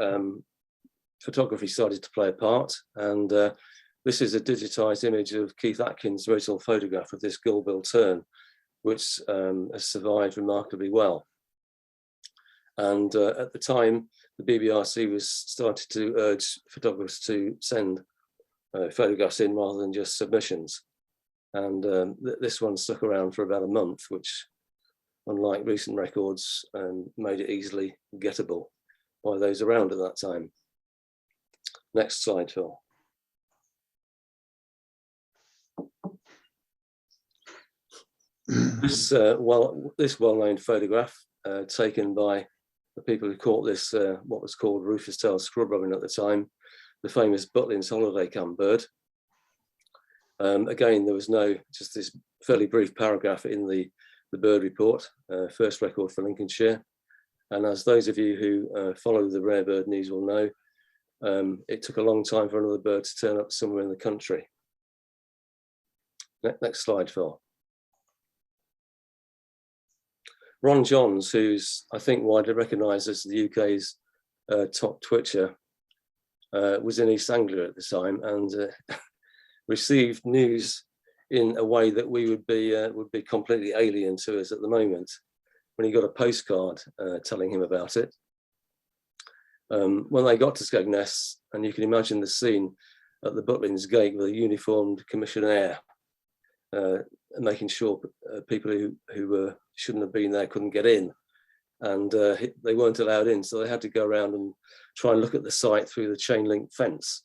photography started to play a part, and this is a digitized image of Keith Atkin's original photograph of this gull-bill tern, which has survived remarkably well. And at the time, the BBRC was started to urge photographers to send photographs in rather than just submissions. And this one stuck around for about a month, which, unlike recent records, made it easily gettable by those around at that time. Next slide, Phil. This well-known photograph taken by the people who caught this, what was called Rufus-tailed scrub robin at the time, the famous Butlins holiday camp bird. Again, there was just this fairly brief paragraph in the bird report, first record for Lincolnshire. And as those of you who follow the rare bird news will know, it took a long time for another bird to turn up somewhere in the country. Next slide, Phil. Ron Johns, who's I think widely recognised as the UK's top twitcher, was in East Anglia at the time and received news in a way that we would be completely alien to us at the moment, when he got a postcard telling him about it. When they got to Skegness, and you can imagine the scene at the Butlins gate with a uniformed commissionaire making sure people who shouldn't have been there couldn't get in, and they weren't allowed in, so they had to go around and try and look at the site through the chain link fence.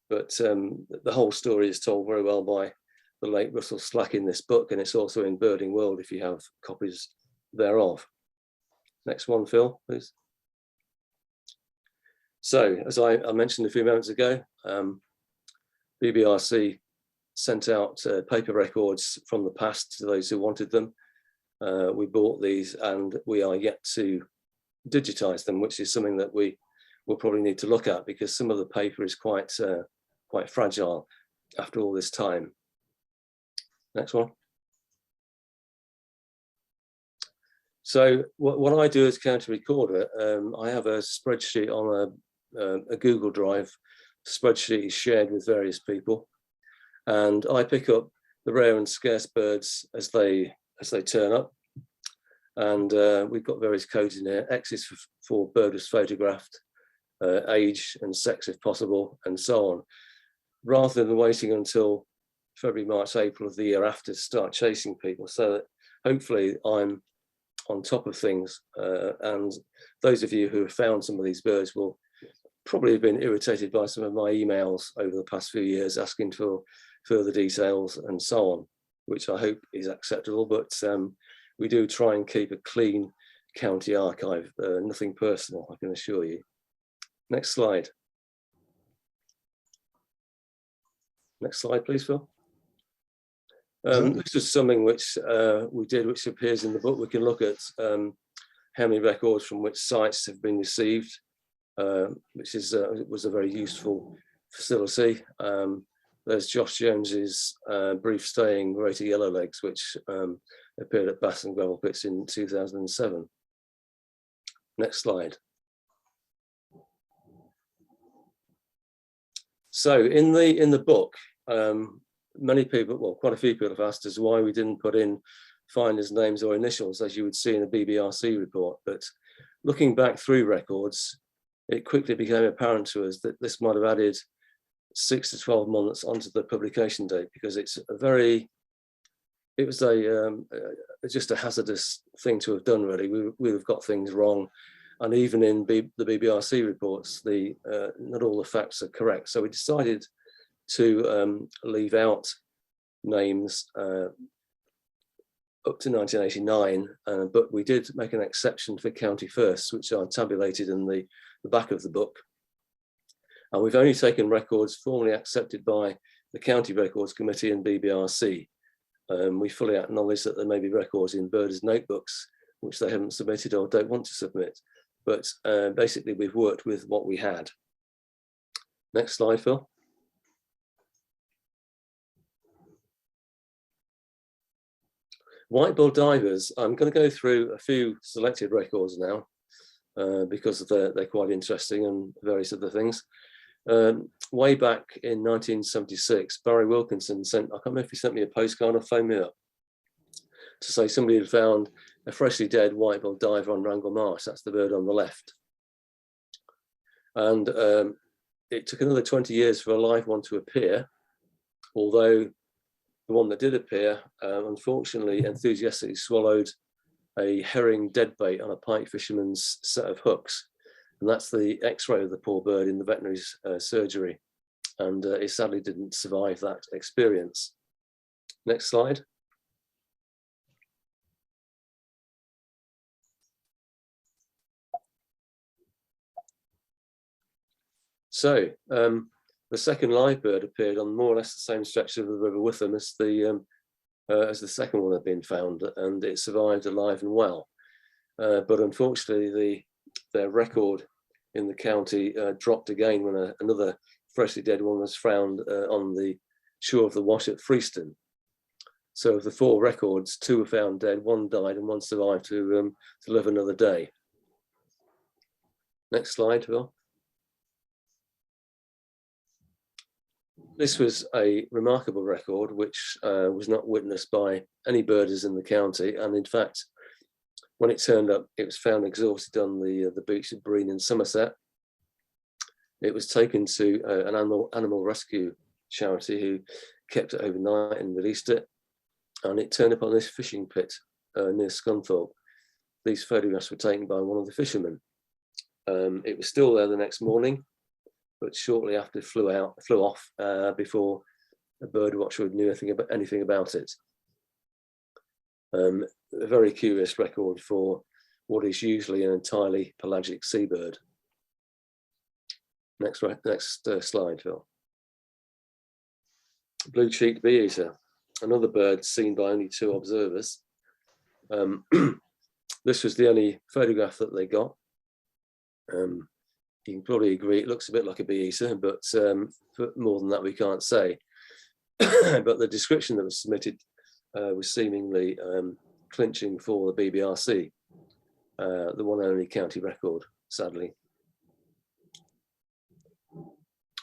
But the whole story is told very well by the late Russell Slack in this book, and it's also in Birding World if you have copies thereof. Next one, Phil, please. So, as I mentioned a few moments ago, BBRC sent out paper records from the past to those who wanted them. We bought these, and we are yet to digitize them, which is something that we will probably need to look at, because some of the paper is quite fragile after all this time. Next one. So what I do as county recorder, I have a spreadsheet on a Google Drive. Spreadsheet is shared with various people, and I pick up the rare and scarce birds as they turn up. And we've got various codes in here. X is for bird was photographed, age and sex if possible, and so on, rather than waiting until February, March, April of the year after to start chasing people, so that hopefully I'm on top of things. And those of you who have found some of these birds will probably have been irritated by some of my emails over the past few years asking for further details and so on, which I hope is acceptable. But we do try and keep a clean county archive, nothing personal, I can assure you. Next slide. Next slide, please, Phil. This is something which we did, which appears in the book. We can look at how many records from which sites have been received, which was a very useful facility. There's Josh Jones's brief staying Greater Yellowlegs, which appeared at Bass and Gravel Pits in 2007. Next slide. So in the book, many people, well, quite a few people have asked us why we didn't put in finders' names or initials, as you would see in a BBRC report. But looking back through records, it quickly became apparent to us that this might have added 6 to 12 months onto the publication date, because it was just a hazardous thing to have done, really. We would have got things wrong. And even in the BBRC reports, not all the facts are correct. So we decided to leave out names up to 1989, but we did make an exception for county firsts, which are tabulated in the back of the book. And we've only taken records formally accepted by the County Records Committee and BBRC. We fully acknowledge that there may be records in birders' notebooks which they haven't submitted or don't want to submit, but basically we've worked with what we had. Next slide, Phil. White-billed divers, I'm going to go through a few selected records now. because they're quite interesting and various other things. Way back in 1976, Barry Wilkinson sent, I can't remember if he sent me a postcard or phoned me up to say somebody had found a freshly dead white-billed diver on Wrangle Marsh. That's the bird on the left. And it took another 20 years for a live one to appear, although the one that did appear, unfortunately, enthusiastically swallowed a herring deadbait on a pike fisherman's set of hooks. And that's the x-ray of the poor bird in the veterinary surgery. And it sadly didn't survive that experience. Next slide. So the second live bird appeared on more or less the same stretch of the River Witham as the second one had been found, and it survived alive and well. But unfortunately, their record in the county dropped again when another freshly dead one was found on the shore of the Wash at Freeston. So of the 4 records, 2 were found dead, 1 died, and 1 survived to live another day. Next slide, Phil. This was a remarkable record, which was not witnessed by any birders in the county. And in fact, when it turned up, it was found exhausted on the beach of Breen in Somerset. It was taken to an animal rescue charity who kept it overnight and released it. And it turned up on this fishing pit near Scunthorpe. These photographs were taken by one of the fishermen. It was still there the next morning, but shortly after flew off before a bird watcher knew anything about it. A very curious record for what is usually an entirely pelagic seabird. Next slide, Phil. Blue-cheeked bee-eater, another bird seen by only 2 observers. This was the only photograph that they got. You can probably agree it looks a bit like a bee-eater, but more than that we can't say. But the description that was submitted was seemingly clinching for the BBRC, the one and only county record, sadly.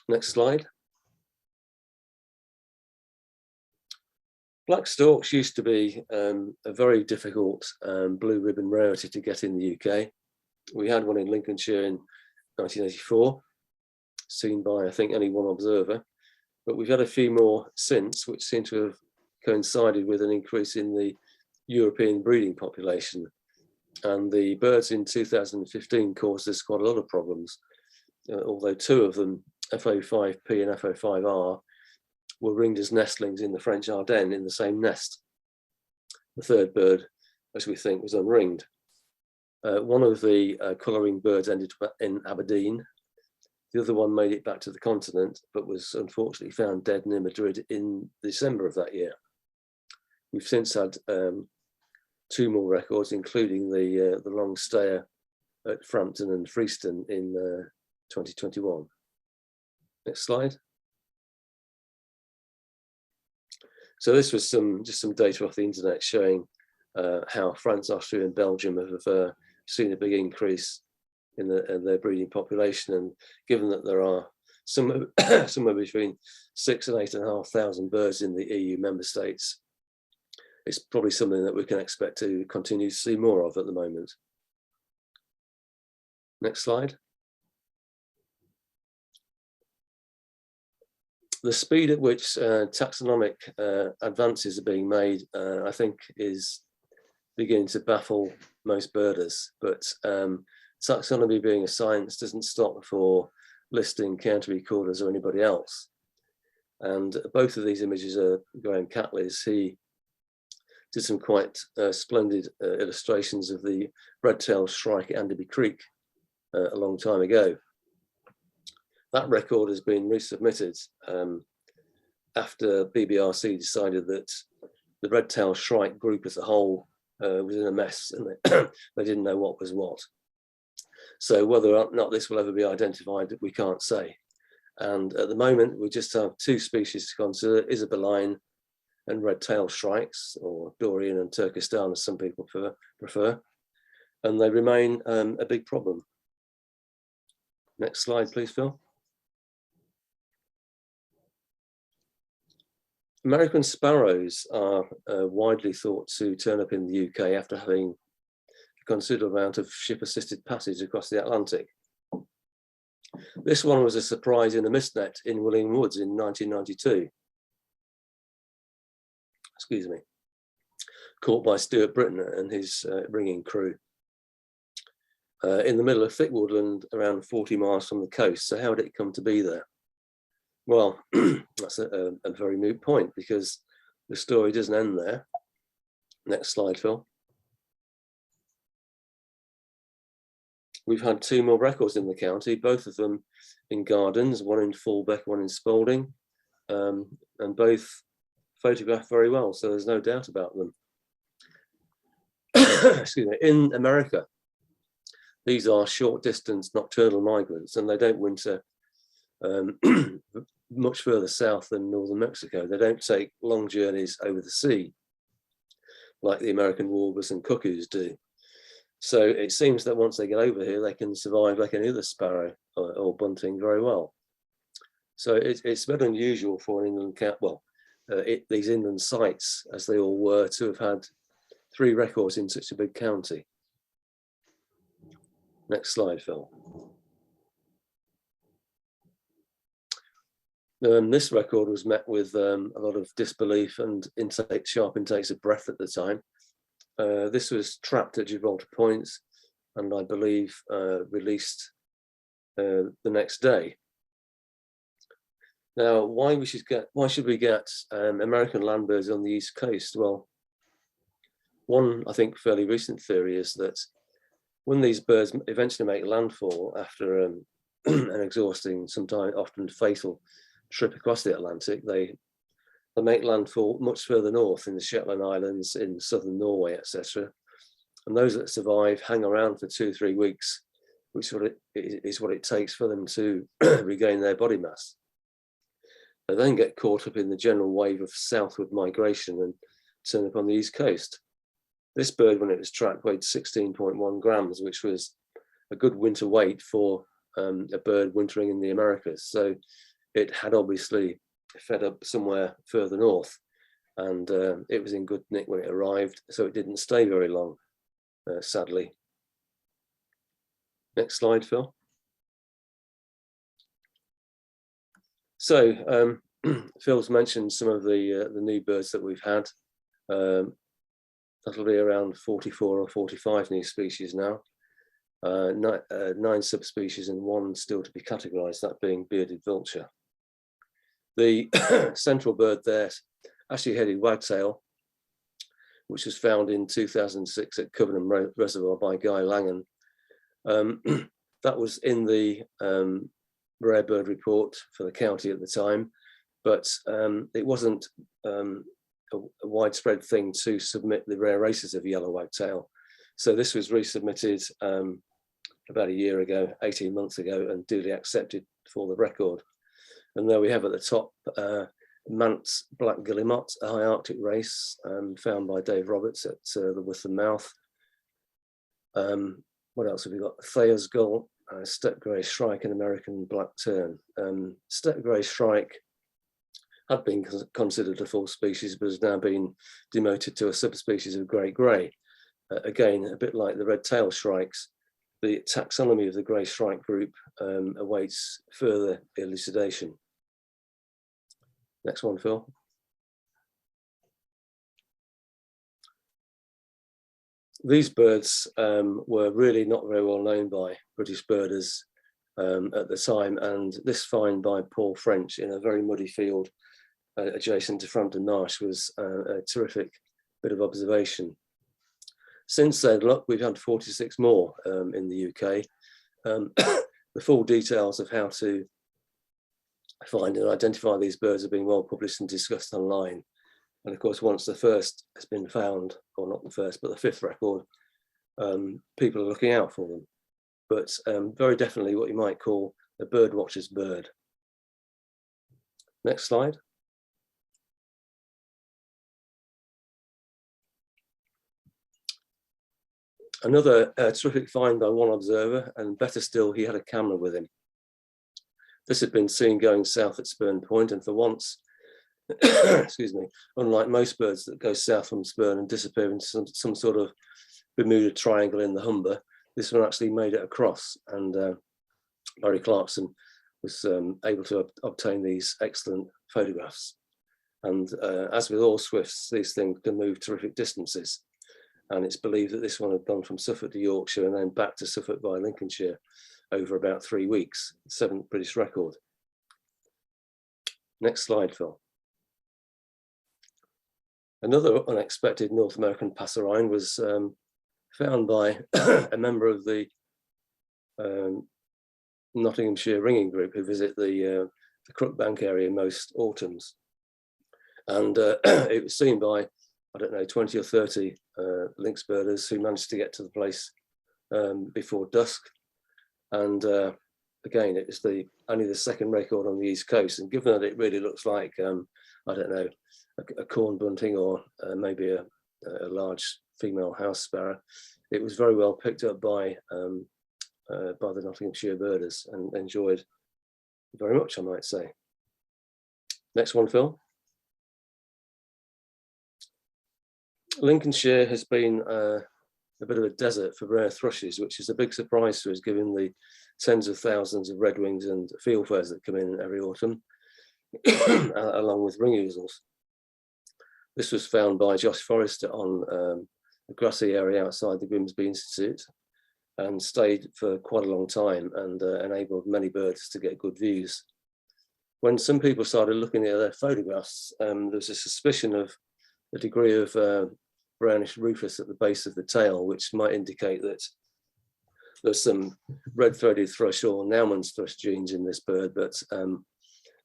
Next slide. Black storks used to be a very difficult blue ribbon rarity to get in the UK. We had one in Lincolnshire in 1984, seen by, I think, only 1 observer, but we've had a few more since, which seem to have coincided with an increase in the European breeding population. And the birds in 2015 caused us quite a lot of problems, although 2 of them, FO5P and FO5R, were ringed as nestlings in the French Ardennes in the same nest. The 3rd bird, as we think, was unringed. One of the colouring birds ended up in Aberdeen. The other one made it back to the continent, but was unfortunately found dead near Madrid in December of that year. We've since had 2 more records, including the long stayer at Frampton and Freeston in 2021. Next slide. So this was just some data off the internet showing how France, Austria, and Belgium have seen a big increase in their breeding population, and given that there are somewhere between 6,000 and 8,500 birds in the EU member states, it's probably something that we can expect to continue to see more of at the moment. Next slide. The speed at which taxonomic advances are being made, I think, is beginning to baffle most birders, but taxonomy being a science doesn't stop for listing Canterbury corders or anybody else. And both of these images are Graham Catley's. He did some quite splendid illustrations of the red-tailed shrike at Anderby Creek a long time ago. That record has been resubmitted after BBRC decided that the red-tailed shrike group as a whole was in a mess, and they didn't know what was what. So whether or not this will ever be identified, we can't say. And at the moment, we just have 2 species to consider: Isabeline and red-tailed shrikes, or Dorian and Turkestan, as some people prefer. and they remain a big problem. Next slide, please, Phil. American sparrows are widely thought to turn up in the UK after having a considerable amount of ship-assisted passage across the Atlantic. This one was a surprise in a mist net in Willing Woods in 1992. Excuse me. Caught by Stuart Britton and his ringing crew. In the middle of thick woodland around 40 miles from the coast. So how did it come to be there? Well, that's a very moot point because the story doesn't end there. Next slide, Phil. We've had 2 more records in the county, both of them in gardens, one in Fulbeck, one in Spalding, and both photographed very well, so there's no doubt about them. Excuse me. In America, these are short distance nocturnal migrants, and they don't winter much further south than northern Mexico. They don't take long journeys over the sea like the American warblers and cuckoos do. So it seems that once they get over here, they can survive like any other sparrow or bunting very well. So it's very unusual for an inland cat. Well, these inland sites, as they all were, to have had 3 records in such a big county. Next slide, Phil. This record was met with a lot of disbelief and sharp intakes of breath at the time. This was trapped at Gibraltar Points and I believe released the next day. Now, why should we get American land birds on the East Coast? Well, one, I think, fairly recent theory is that when these birds eventually make landfall after an exhausting, sometimes often fatal trip across the Atlantic, they make landfall much further north in the Shetland Islands, in southern Norway, etc. And those that survive hang around for 2 or 3 weeks, which is what it takes for them to regain their body mass. They then get caught up in the general wave of southward migration and turn up on the East Coast. This bird, when it was tracked, weighed 16.1 grams, which was a good winter weight for a bird wintering in the Americas. So it had obviously fed up somewhere further north, and it was in good nick when it arrived, so it didn't stay very long, sadly. Next slide, Phil. So Phil's mentioned some of the new birds that we've had. That'll be around 44 or 45 new species now. 9 subspecies and 1 still to be categorised, that being bearded vulture. The central bird there, ashy-headed wagtail, which was found in 2006 at Covenham Reservoir by Guy Langan. That was in the rare bird report for the county at the time, but it wasn't a widespread thing to submit the rare races of yellow wagtail. So this was resubmitted about a year ago, 18 months ago, and duly accepted for the record. And there we have at the top Manx Black Guillemot, a high Arctic race found by Dave Roberts at the Witham Mouth. What else have we got? Thayer's gull, steppe grey shrike, and American black tern. Steppe grey shrike had been considered a full species, but has now been demoted to a subspecies of great grey. Again, a bit like the red-tailed shrikes, the taxonomy of the grey shrike group awaits further elucidation. Next one, Phil. These birds were really not very well known by British birders at the time, and this find by Paul French in a very muddy field adjacent to Frampton Marsh was a terrific bit of observation. Since then, look, we've had 46 more in the UK. The full details of how to find and identify these birds have been well published and discussed online. And of course, once the first has been found, or not the first, but the 5th record, people are looking out for them. But very definitely what you might call a bird watcher's bird. Next slide. Another terrific find by one observer, and better still, he had a camera with him. This had been seen going south at Spurn Point, and for once, excuse me, unlike most birds that go south from Spurn and disappear into some sort of Bermuda Triangle in the Humber, this one actually made it across, and Barry Clarkson was able to obtain these excellent photographs. And as with all swifts, these things can move terrific distances. And it's believed that this one had gone from Suffolk to Yorkshire and then back to Suffolk via Lincolnshire over about 3 weeks, 7th British record. Next slide, Phil. Another unexpected North American passerine was found by a member of the Nottinghamshire ringing group who visit the Crookbank area most autumns. And it was seen by, I don't know, 20 or 30 lynx birders who managed to get to the place before dusk. And again, it's only the second record on the East Coast. And given that it really looks like, I don't know, a corn bunting or maybe a large female house sparrow, it was very well picked up by the Nottinghamshire birders and enjoyed very much, I might say. Next one, Phil. Lincolnshire has been a bit of a desert for rare thrushes, which is a big surprise to us given the tens of thousands of redwings and fieldfares that come in every autumn, along with ring ousels. This was found by Josh Forrester on a grassy area outside the Grimsby Institute and stayed for quite a long time and enabled many birds to get good views. When some people started looking at their photographs, there was a suspicion of a degree of brownish rufus at the base of the tail, which might indicate that there's some red-throated thrush or Nauman's thrush genes in this bird. But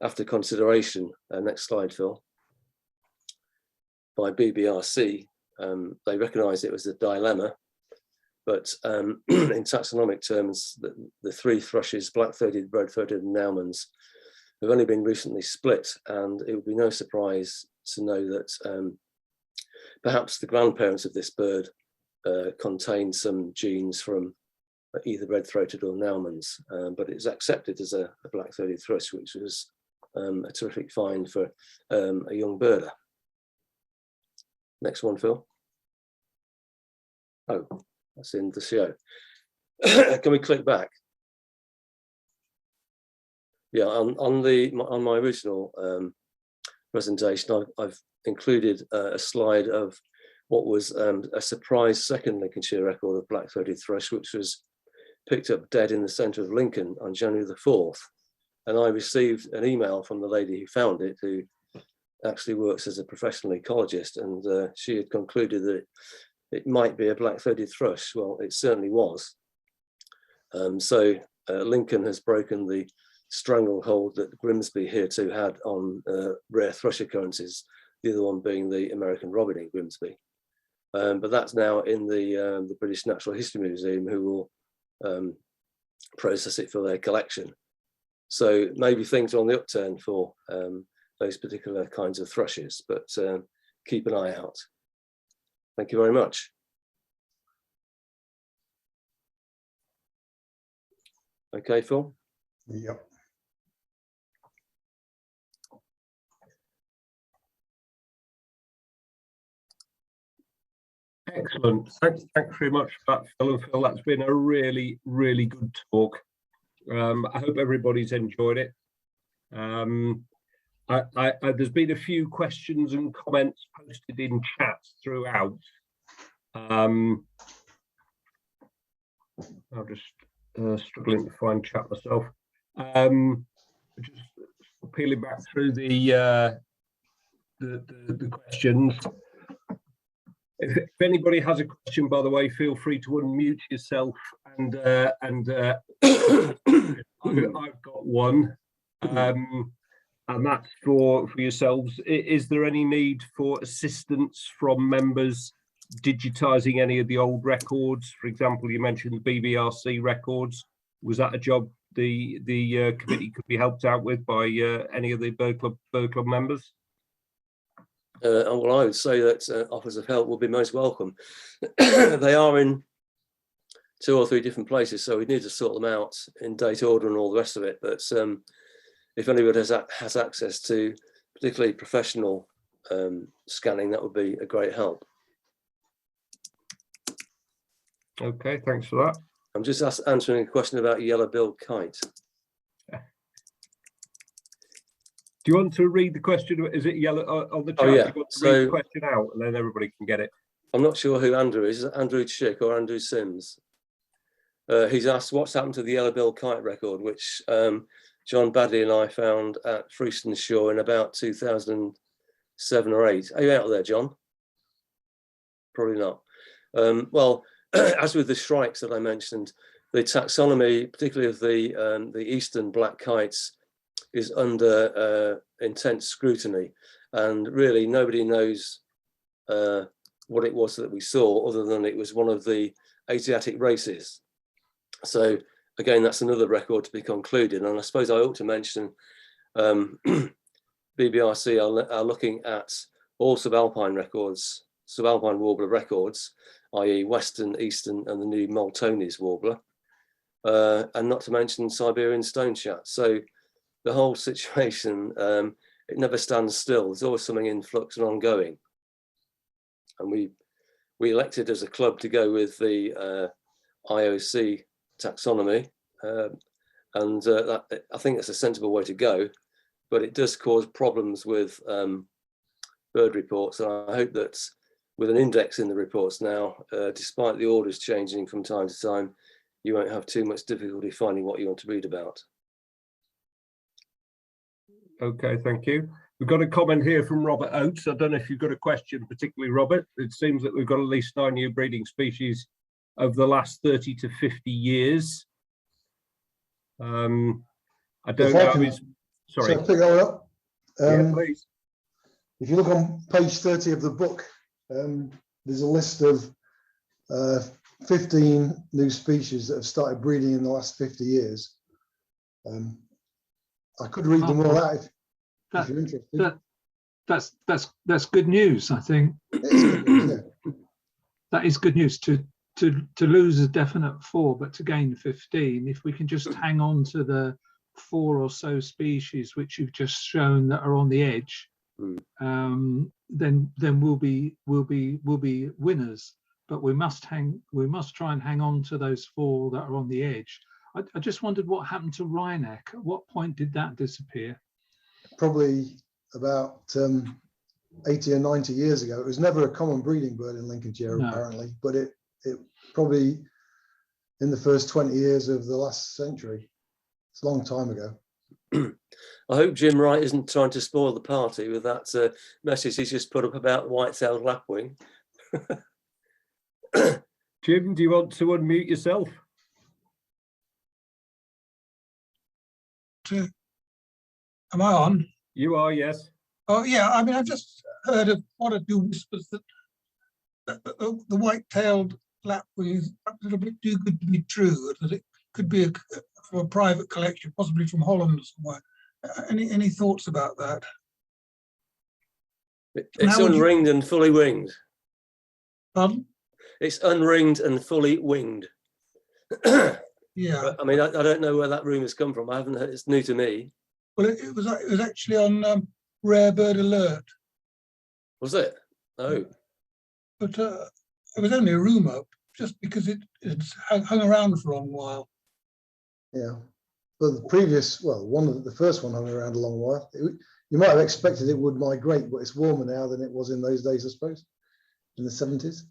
after consideration, next slide, Phil, by BBRC, they recognised it was a dilemma. But in taxonomic terms, the three thrushes, black-throated, red-throated, and Nauman's, have only been recently split, and it would be no surprise to know that perhaps the grandparents of this bird contain some genes from either red-throated or Nauman's, but it's accepted as a black-throated thrush, which was a terrific find for a young birder. Next one, Phil. Oh, that's in the show. Can we click back? Yeah, on my original presentation, I've included a slide of what was a surprise second Lincolnshire record of black-throated thrush, which was picked up dead in the centre of Lincoln on January the 4th. And I received an email from the lady who found it, who actually works as a professional ecologist, and she had concluded that it might be a black-throated thrush. Well, it certainly was. So Lincoln has broken the stranglehold that Grimsby hereto had on rare thrush occurrences, the other one being the American robin in Grimsby. But that's now in the British Natural History Museum, who will process it for their collection. So maybe things are on the upturn for those particular kinds of thrushes, but keep an eye out. Thank you very much. Okay, Phil? Yep. Excellent. Thanks very much for that, Phil. And Phil, that's been a really, really good talk. I hope everybody's enjoyed it. There's been a few questions and comments posted in chat throughout. I'm just struggling to find chat myself. Just peeling back through the questions. If anybody has a question, by the way, feel free to unmute yourself. And I've got one, and that's for yourselves. Is there any need for assistance from members digitising any of the old records? For example, you mentioned the BBRC records. Was that a job the committee could be helped out with by any of the Bird Club members? Well, I would say that offers of help will be most welcome. They are in 2 or 3 different places, so we need to sort them out in date order and all the rest of it. But if anybody has access to particularly professional scanning, that would be a great help. Okay, thanks for that. I'm just answering a question about yellow-billed kite. Do you want to read the question? Is it yellow on the chat? Oh, yeah. You want to So, read the question out, and then everybody can get it. I'm not sure who Andrew is. Is it Andrew Chick or Andrew Sims? He's asked what's happened to the yellow-billed kite record, which John Badley and I found at Freeston Shore in about 2007 or 8. Are you out there, John? Probably not. Well, as with the shrikes that I mentioned, the taxonomy, particularly of the eastern black kites, is under intense scrutiny, and really nobody knows what it was that we saw, other than it was one of the Asiatic races. So again, that's another record to be concluded. And I suppose I ought to mention BBRC are looking at all subalpine records, subalpine warbler records, i.e. Western, Eastern, and the new Maltese warbler, and not to mention Siberian stonechat. So the whole situation, it never stands still. There's always something in flux and ongoing. And we elected as a club to go with the IOC taxonomy, and I think that's a sensible way to go, but it does cause problems with bird reports. And I hope that with an index in the reports now, despite the orders changing from time to time, you won't have too much difficulty finding what you want to read about. Okay, thank you. We've got a comment here from Robert Oates. I don't know if you've got a question, particularly Robert. It seems that we've got at least 9 new breeding species over the last 30 to 50 years. I don't know. Sorry. So pick that up. Yeah, please. If you look on page 30 of the book, there's a list of 15 new species that have started breeding in the last 50 years. I could read them all out if you're interested. That's good news, I think. Good news, yeah. That is good news to lose a definite 4, but to gain 15. If we can just hang on to the 4 or so species which you've just shown that are on the edge, then we'll be winners. But we must try and hang on to those 4 that are on the edge. I just wondered what happened to Wryneck. At what point did that disappear? Probably about 80 or 90 years ago. It was never a common breeding bird in Lincolnshire, no, apparently, but it probably in the first 20 years of the last century. It's a long time ago. I hope Jim Wright isn't trying to spoil the party with that message he's just put up about white-tailed lapwing. Jim, do you want to unmute yourself? Am I on? You are, yes. Oh yeah, I mean, I've just heard of one or two whispers that the white-tailed lapwing is a little bit too good to be true, that it could be from a private collection, possibly from Holland or somewhere. Any thoughts about that? It's unringed and fully winged. Pardon? It's unringed and fully winged. Yeah. But, I mean, I don't know where that rumour's come from. I haven't heard. It's new to me. Well, it was actually on Rare Bird Alert. Was it? Oh. But it was only a rumour, just because it's hung around for a long while. Yeah. But the previous, well, the first one hung around a long while. You might have expected it would migrate, but it's warmer now than it was in those days, I suppose, in the 70s.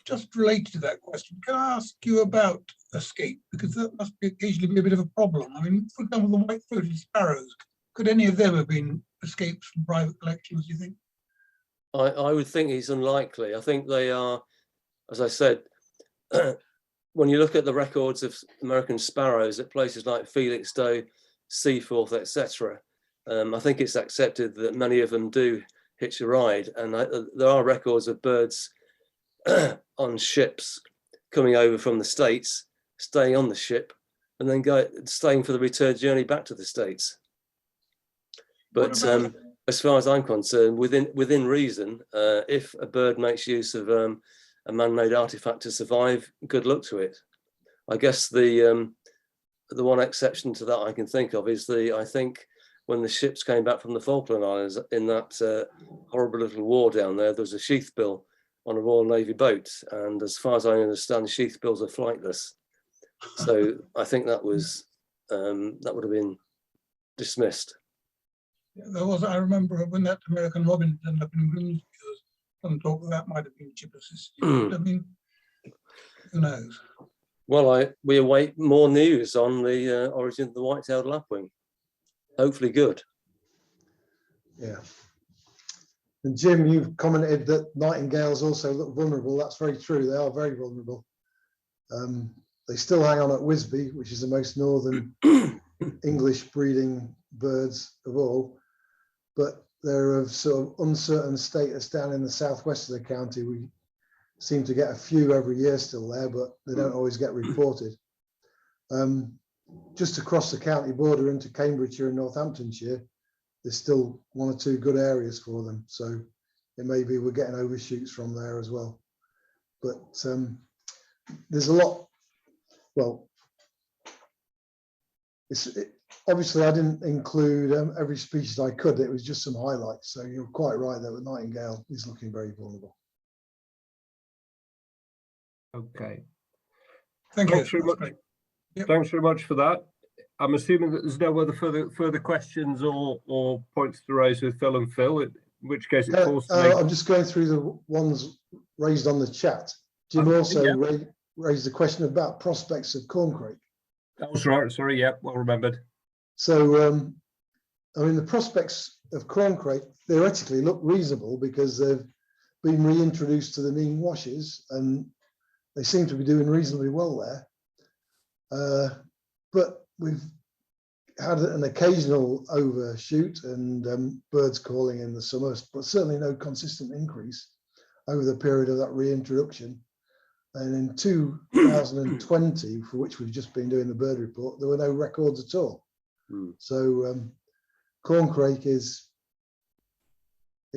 Just related to that question, can I ask you about escape? Because that must occasionally be a bit of a problem. I mean, for example, the white-throated sparrows, could any of them have been escapes from private collections, do you think? I would think it's unlikely. I think they are, as I said, when you look at the records of American sparrows at places like Felixstowe, Seaforth, etc., I think it's accepted that many of them do hitch a ride. And there are records of birds on ships coming over from the States, staying on the ship, and then staying for the return journey back to the States. But as far as I'm concerned, within reason, if a bird makes use of a man-made artifact to survive, good luck to it. I guess the one exception to that I can think of is I think when the ships came back from the Falkland Islands in that horrible little war down there, there was a sheath bill on a Royal Navy boat, and as far as I understand, sheath bills are flightless. So I think that was that would have been dismissed. There was, I remember when that American Robin turned up in Grimsby, some talk that might have been chip assisted. I mean, who knows? Well, we await more news on the origin of the white-tailed lapwing. Hopefully good. Yeah. And Jim, you've commented that nightingales also look vulnerable. That's very true. They are very vulnerable. They still hang on at Wisby, which is the most northern English breeding birds of all, but they're of sort of uncertain status down in the southwest of the county. We seem to get a few every year still there, but they don't always get reported. Just across the county border into Cambridgeshire and Northamptonshire, there's still one or two good areas for them. So it may be we're getting overshoots from there as well. But there's a lot, well, obviously I didn't include every species I could. It was just some highlights. So you're quite right that the nightingale is looking very vulnerable. Okay. Thank you. Thanks very That's much. great. Yep. Thanks very much for that. I'm assuming that there's no other further questions or points to raise with Phil and Phil, in which case it falls to me. I'm just going through the ones raised on the chat. Jim also raised the question about prospects of corncrake. That was right. Sorry. Yeah, well remembered. So, I mean, the prospects of corncrake theoretically look reasonable because they've been reintroduced to the mean washes and they seem to be doing reasonably well there. But we've had an occasional overshoot and birds calling in the summer, but certainly no consistent increase over the period of that reintroduction. And in 2020, for which we've just been doing the bird report, there were no records at all. So corncrake is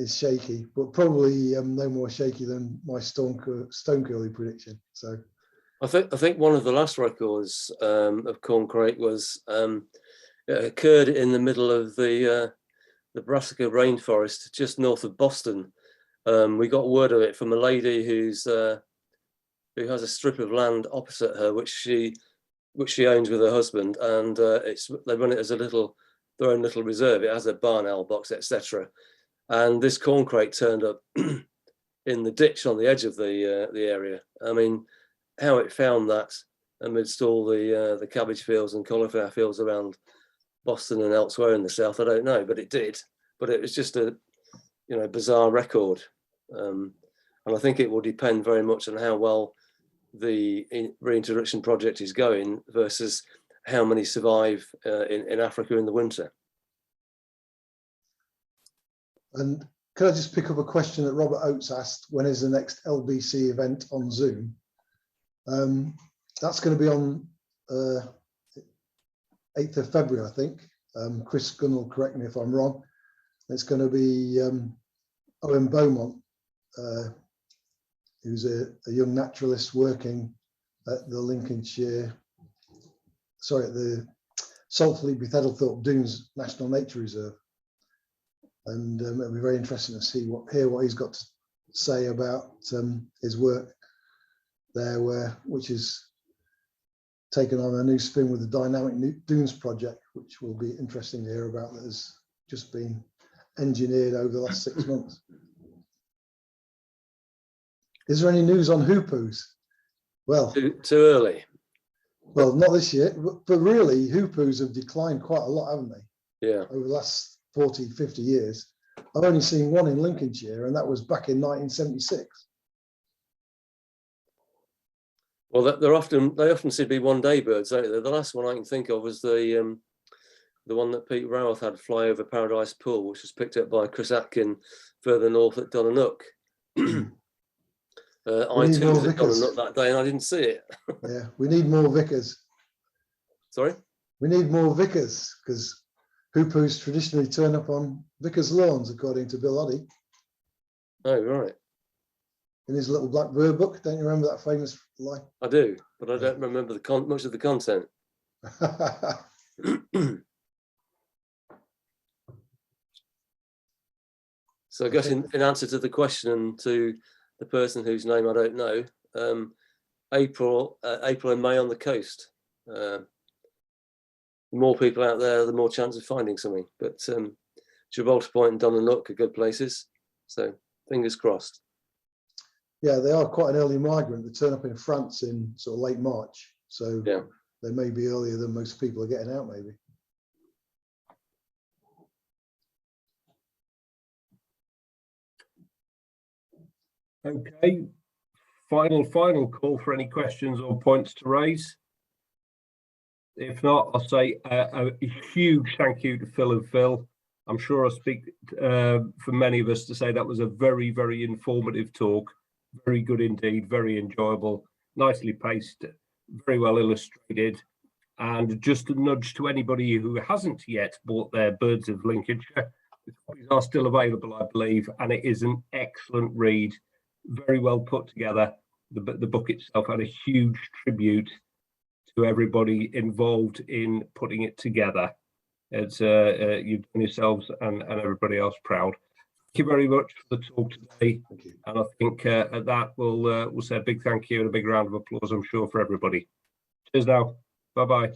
shaky, but probably no more shaky than my stone curlew prediction. So I think one of the last records of corncrake was it occurred in the middle of the Brassica rainforest just north of Boston. We got word of it from a lady who has a strip of land opposite her, which she owns with her husband, and they run it as their own little reserve. It has a barn owl box, etc. And this corncrake turned up in the ditch on the edge of the area. I mean, how it found that amidst all the cabbage fields and cauliflower fields around Boston and elsewhere in the south, I don't know, but it did. But it was just a bizarre record, and I think it will depend very much on how well the reintroduction project is going versus how many survive in Africa in the winter. And could I just pick up a question that Robert Oates asked? When is the next LBC event on Zoom? That's going to be on 8th of February, I think. Chris Gunn will correct me if I'm wrong. It's going to be Owen Beaumont, who's a young naturalist working at the at the Saltfleet Thedlethorpe Dunes National Nature Reserve. And it'll be very interesting to hear what he's got to say about his work there, which is taken on a new spin with the Dynamic Dunes project, which will be interesting to hear about, that has just been engineered over the last 6 months. Is there any news on hoopoes? Well, too early. Well, not this year, but really hoopoes have declined quite a lot, haven't they? Yeah. Over the last 40, 50 years. I've only seen one in Lincolnshire, and that was back in 1976. Well, they often seem to be one-day birds, don't they? The last one I can think of was the one that Pete Raworth had fly over Paradise Pool, which was picked up by Chris Atkin further north at Donanook. I too was at Donanook that day and I didn't see it. Yeah, we need more vicars. Sorry? We need more vicars, because hoopoes traditionally turn up on vicars' lawns, according to Bill Oddie. Oh, right. in his little black bird book. Don't you remember that famous line? I do, but I don't remember much of the content. So I guess in answer to the question to the person whose name I don't know, April and May on the coast. The more people out there, the more chance of finding something. But Gibraltar Point and Donanook are good places. So fingers crossed. Yeah, they are quite an early migrant. They turn up in France in sort of late March. So Yeah, they may be earlier than most people are getting out, maybe. Okay, final call for any questions or points to raise. If not, I'll say a huge thank you to Phil and Phil. I'm sure I speak for many of us to say that was a very, very informative talk. Very good indeed, very enjoyable, nicely paced, very well illustrated. And just a nudge to anybody who hasn't yet bought their Birds of Lincolnshire, the copies are still available, I believe, and it is an excellent read, very well put together. The book itself had a huge tribute to everybody involved in putting it together. It's you've done yourselves and everybody else proud. Thank you very much for the talk today. Thank you. And I think at that we'll say a big thank you and a big round of applause, I'm sure, for everybody. Cheers now. Bye-bye.